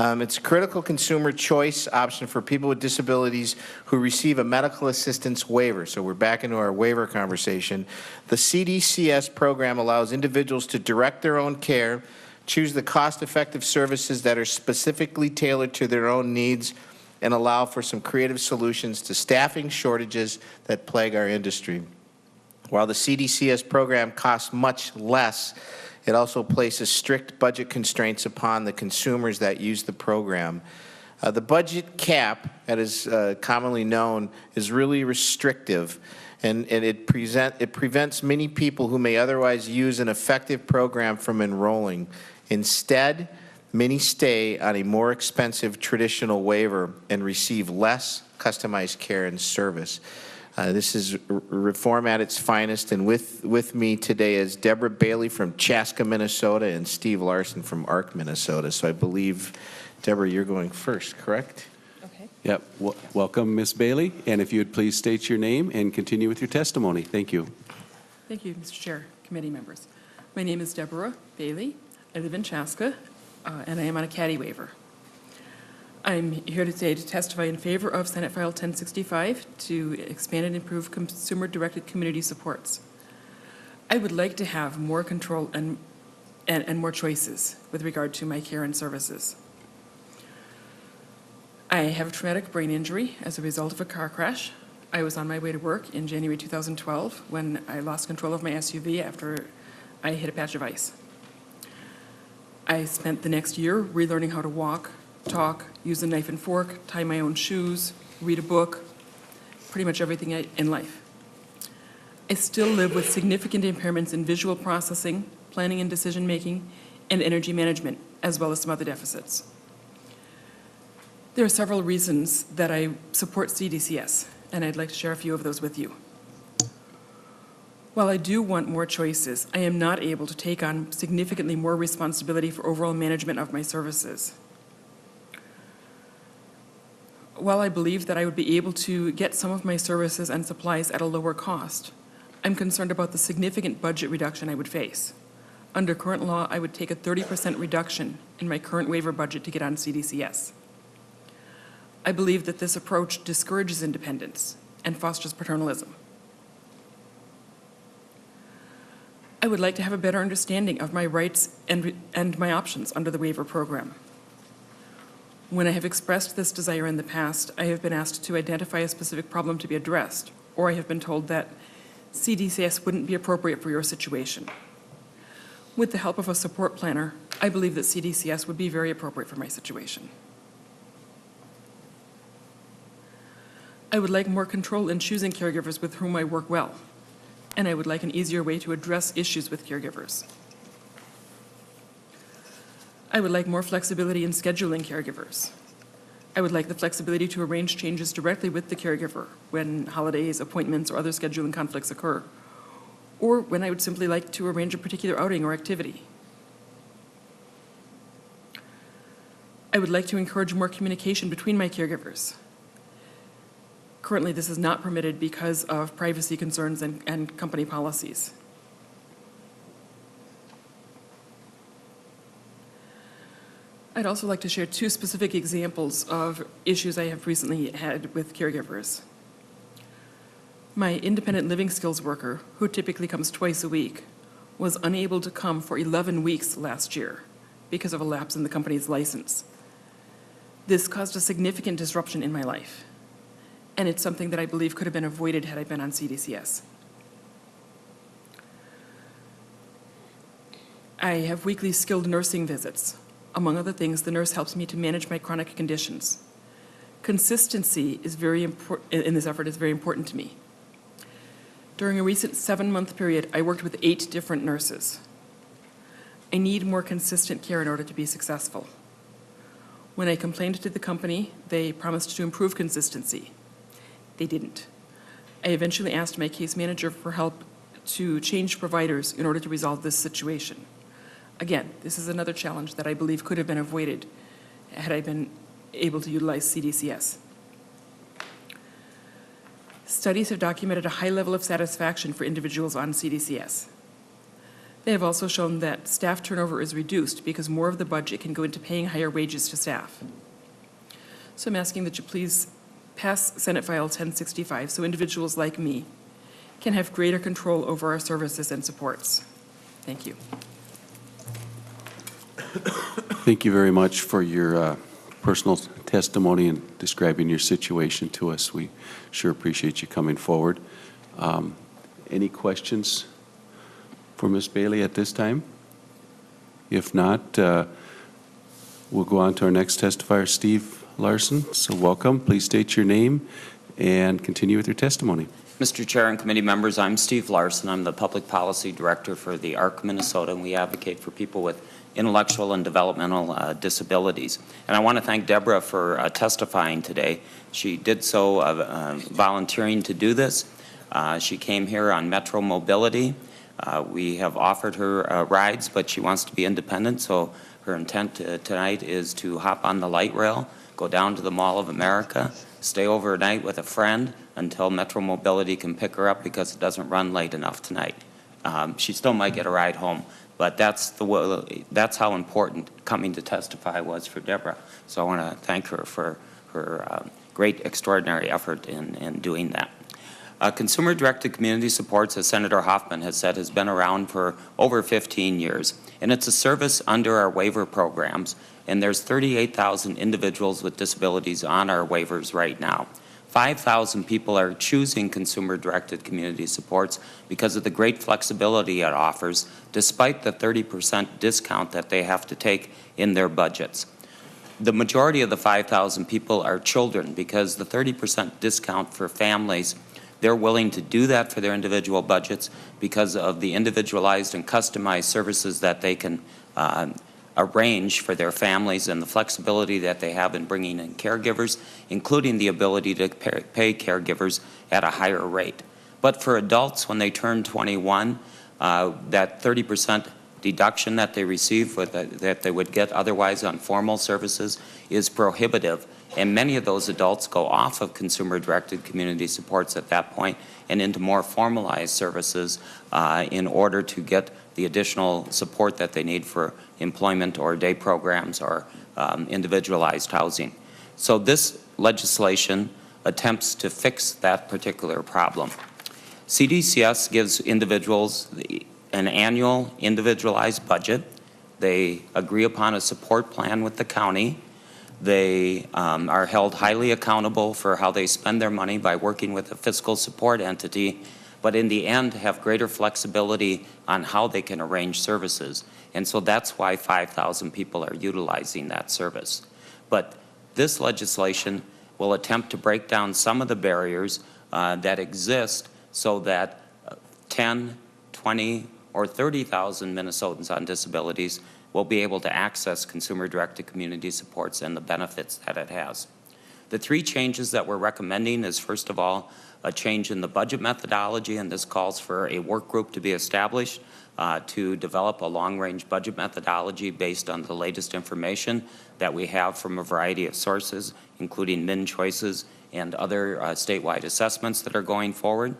It's a critical consumer choice option for people with disabilities who receive a medical assistance waiver. So we're back into our waiver conversation. The CDCS program allows individuals to direct their own care, choose the cost-effective services that are specifically tailored to their own needs, and allow for some creative solutions to staffing shortages that plague our industry. While the CDCS program costs much less, it also places strict budget constraints upon the consumers that use the program. The budget cap, that is commonly known, is really restrictive, and it prevents many people who may otherwise use an effective program from enrolling. Instead, many stay on a more expensive traditional waiver and receive less customized care and service. This is reform at its finest, and with me today is Deborah Bailey from Chaska, Minnesota, and Steve Larson from Arc, Minnesota. So I believe, Deborah, you're going first, correct? Okay. Yep. Welcome, Ms. Bailey, and if you would please state your name and continue with your testimony. Thank you. Thank you, Mr. Chair, committee members. My name is Deborah Bailey. I live in Chaska, and I am on a caddy waiver. I'm here today to testify in favor of Senate File 1065 to expand and improve consumer-directed community supports. I would like to have more control and more choices with regard to my care and services. I have a traumatic brain injury as a result of a car crash. I was on my way to work in January 2012 when I lost control of my SUV after I hit a patch of ice. I spent the next year relearning how to walk, talk, use a knife and fork, tie my own shoes, read a book, pretty much everything in life. I still live with significant impairments in visual processing, planning and decision-making, and energy management, as well as some other deficits. There are several reasons that I support CDCS, and I'd like to share a few of those with you. While I do want more choices, I am not able to take on significantly more responsibility for overall management of my services. While I believe that I would be able to get some of my services and supplies at a lower cost, I'm concerned about the significant budget reduction I would face. Under current law, I would take a 30% reduction in my current waiver budget to get on CDCS. I believe that this approach discourages independence and fosters paternalism. I would like to have a better understanding of my rights and my options under the waiver program. When I have expressed this desire in the past, I have been asked to identify a specific problem to be addressed, or I have been told that CDCS wouldn't be appropriate for your situation. With the help of a support planner, I believe that CDCS would be very appropriate for my situation. I would like more control in choosing caregivers with whom I work well, and I would like an easier way to address issues with caregivers. I would like more flexibility in scheduling caregivers. I would like the flexibility to arrange changes directly with the caregiver when holidays, appointments, or other scheduling conflicts occur, or when I would simply like to arrange a particular outing or activity. I would like to encourage more communication between my caregivers. Currently, this is not permitted because of privacy concerns and company policies. I'd also like to share two specific examples of issues I have recently had with caregivers. My independent living skills worker, who typically comes twice a week, was unable to come for 11 weeks last year because of a lapse in the company's license. This caused a significant disruption in my life, and it's something that I believe could have been avoided had I been on CDCS. I have weekly skilled nursing visits. Among other things, the nurse helps me to manage my chronic conditions. Consistency is very important in this effort is very important to me. During a recent 7-month period, I worked with 8 different nurses. I need more consistent care in order to be successful. When I complained to the company, they promised to improve consistency. They didn't. I eventually asked my case manager for help to change providers in order to resolve this situation. Again, this is another challenge that I believe could have been avoided had I been able to utilize CDCS. Studies have documented a high level of satisfaction for individuals on CDCS. They have also shown that staff turnover is reduced because more of the budget can go into paying higher wages to staff. So I'm asking that you please pass Senate File 1065 so individuals like me can have greater control over our services and supports. Thank you. Thank you very much for your personal testimony and describing your situation to us. We sure appreciate you coming forward. Any questions for Ms. Bailey at this time? If not, we'll go on to our next testifier, Steve Larson. So welcome. Please state your name and continue with your testimony. Mr. Chair and committee members, I'm Steve Larson. I'm the Public Policy Director for the ARC Minnesota, and we advocate for people with intellectual and developmental disabilities. And I want to thank Deborah for testifying today. She did so volunteering to do this. She came here on Metro Mobility. We have offered her rides, but she wants to be independent, so Her intent tonight is to hop on the light rail, go down to the Mall of America, stay overnight with a friend until Metro Mobility can pick her up because it doesn't run late enough tonight. She still might get a ride home, but that's how important coming to testify was for Deborah. So I want to thank her for her great, extraordinary effort in doing that. Consumer-directed community supports, as Senator Hoffman has said, has been around for over 15 years, and it's a service under our waiver programs, and there's 38,000 individuals with disabilities on our waivers right now. 5,000 people are choosing consumer-directed community supports because of the great flexibility it offers, despite the 30% discount that they have to take in their budgets. The majority of the 5,000 people are children because the 30% discount for families, they're willing to do that for their individual budgets because of the individualized and customized services that they can arrange for their families and the flexibility that they have in bringing in caregivers, including the ability to pay caregivers at a higher rate. But for adults, when they turn 21, that 30% deduction that they receive that they would get otherwise on formal services is prohibitive. And many of those adults go off of consumer-directed community supports at that point and into more formalized services in order to get the additional support that they need for employment or day programs or individualized housing. So this legislation attempts to fix that particular problem. CDCS gives individuals an annual individualized budget. They agree upon a support plan with the county. They are held highly accountable for how they spend their money by working with a fiscal support entity, but in the end have greater flexibility on how they can arrange services. And so that's why 5,000 people are utilizing that service. But this legislation will attempt to break down some of the barriers that exist so that 10, 20, or 30,000 Minnesotans on disabilities will be able to access consumer-directed community supports and the benefits that it has. The three changes that we're recommending is, first of all, a change in the budget methodology, and this calls for a work group to be established to develop a long-range budget methodology based on the latest information that we have from a variety of sources, including MnChoices and other statewide assessments that are going forward.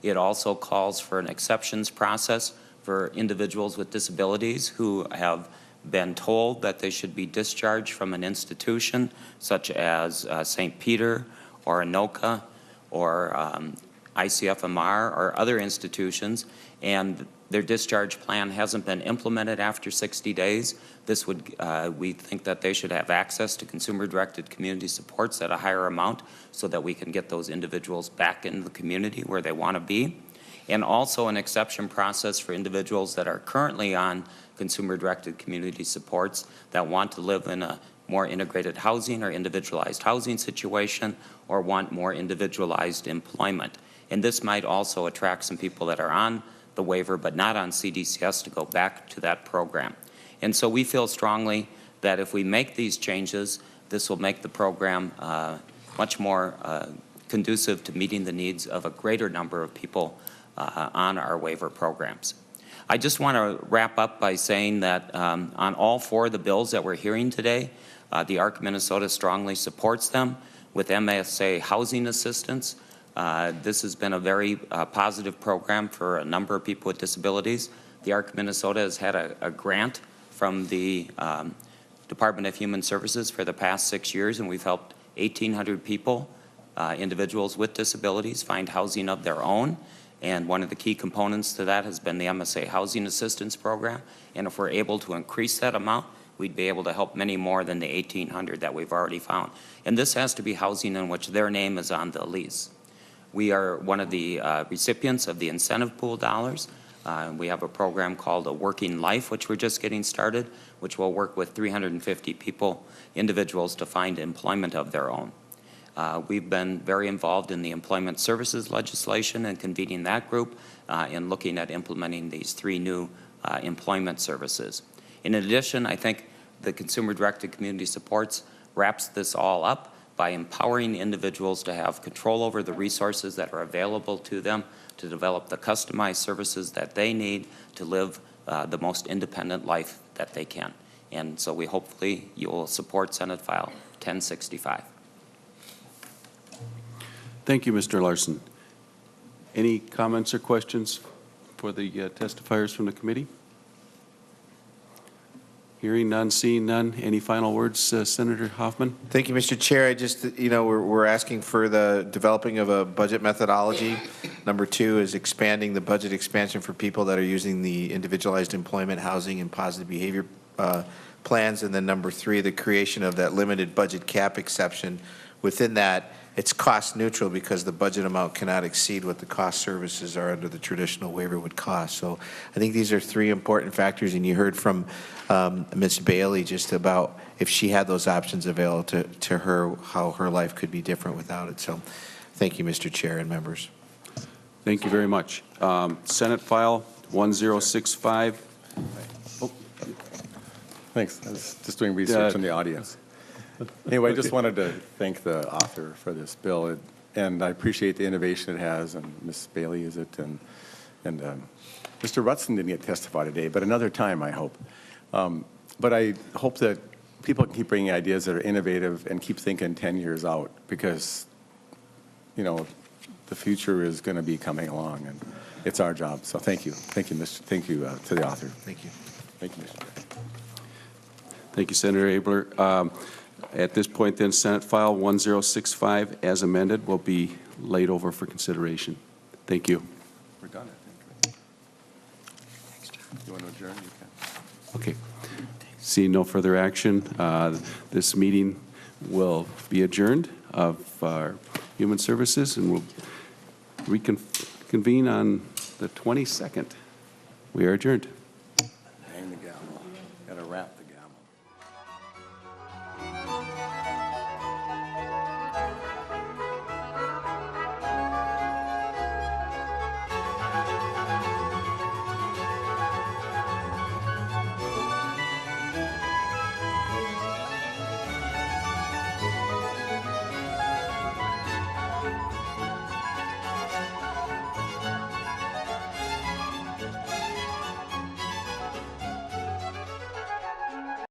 It also calls for an exceptions process for individuals with disabilities who have been told that they should be discharged from an institution such as St. Peter or Anoka or ICFMR or other institutions, and their discharge plan hasn't been implemented after 60 days. This would, we think that they should have access to consumer-directed community supports at a higher amount so that we can get those individuals back in the community where they want to be. And also an exception process for individuals that are currently on consumer-directed community supports that want to live in a more integrated housing or individualized housing situation or want more individualized employment. And this might also attract some people that are on the waiver but not on CDCS to go back to that program. And so we feel strongly that if we make these changes, this will make the program much more conducive to meeting the needs of a greater number of people on our waiver programs. I just want to wrap up by saying that on all four of the bills that we're hearing today, the ARC Minnesota strongly supports them. With MSA housing assistance, this has been a very positive program for a number of people with disabilities. The ARC Minnesota has had a grant from the Department of Human Services for the past 6 years, and we've helped 1,800 people, individuals with disabilities, find housing of their own. And one of the key components to that has been the MSA Housing Assistance Program. And if we're able to increase that amount, we'd be able to help many more than the 1,800 that we've already found. And this has to be housing in which their name is on the lease. We are one of the recipients of the incentive pool dollars. We have a program called A Working Life, which we're just getting started, which will work with 350 people, individuals, to find employment of their own. We've been very involved in the employment services legislation and convening that group in looking at implementing these three new employment services. In addition, I think the consumer-directed community supports wraps this all up by empowering individuals to have control over the resources that are available to them to develop the customized services that they need to live the most independent life that they can. And so hopefully you will support Senate File 1065. Thank you, Mr. Larson. Any comments or questions for the testifiers from the committee? Hearing none, seeing none. Any final words, Senator Hoffman? Thank you, Mr. Chair. I just, we're asking for the developing of a budget methodology. Number 2 is expanding the budget expansion for people that are using the individualized employment, housing, and positive behavior plans. And then number 3, the creation of that limited budget cap exception. Within that, it's cost neutral because the budget amount cannot exceed what the cost services are under the traditional waiver would cost. So I think these are 3 important factors, and you heard from Ms. Bailey just about if she had those options available to her, how her life could be different without it. So thank you, Mr. Chair and members. Thank you very much. Senate File 1065. Oh. Thanks. I was just doing research in the audience. Anyway, I just wanted to thank the author for this bill, and I appreciate the innovation it has, and Ms. Bailey is it, and Mr. Rutson didn't get testified today, but another time, I hope. But I hope that people can keep bringing ideas that are innovative and keep thinking 10 years out, because, the future is going to be coming along, and it's our job. So thank you. Thank you, to the author. Thank you. Thank you, Mr. Chair. Thank you, Senator Abler. At this point, then, Senate File 1065, as amended, will be laid over for consideration. Thank you. We're done, I think. You want to adjourn? You can. Okay. Seeing no further action, this meeting will be adjourned of our Human Services, and we'll reconvene on the 22nd. We are adjourned.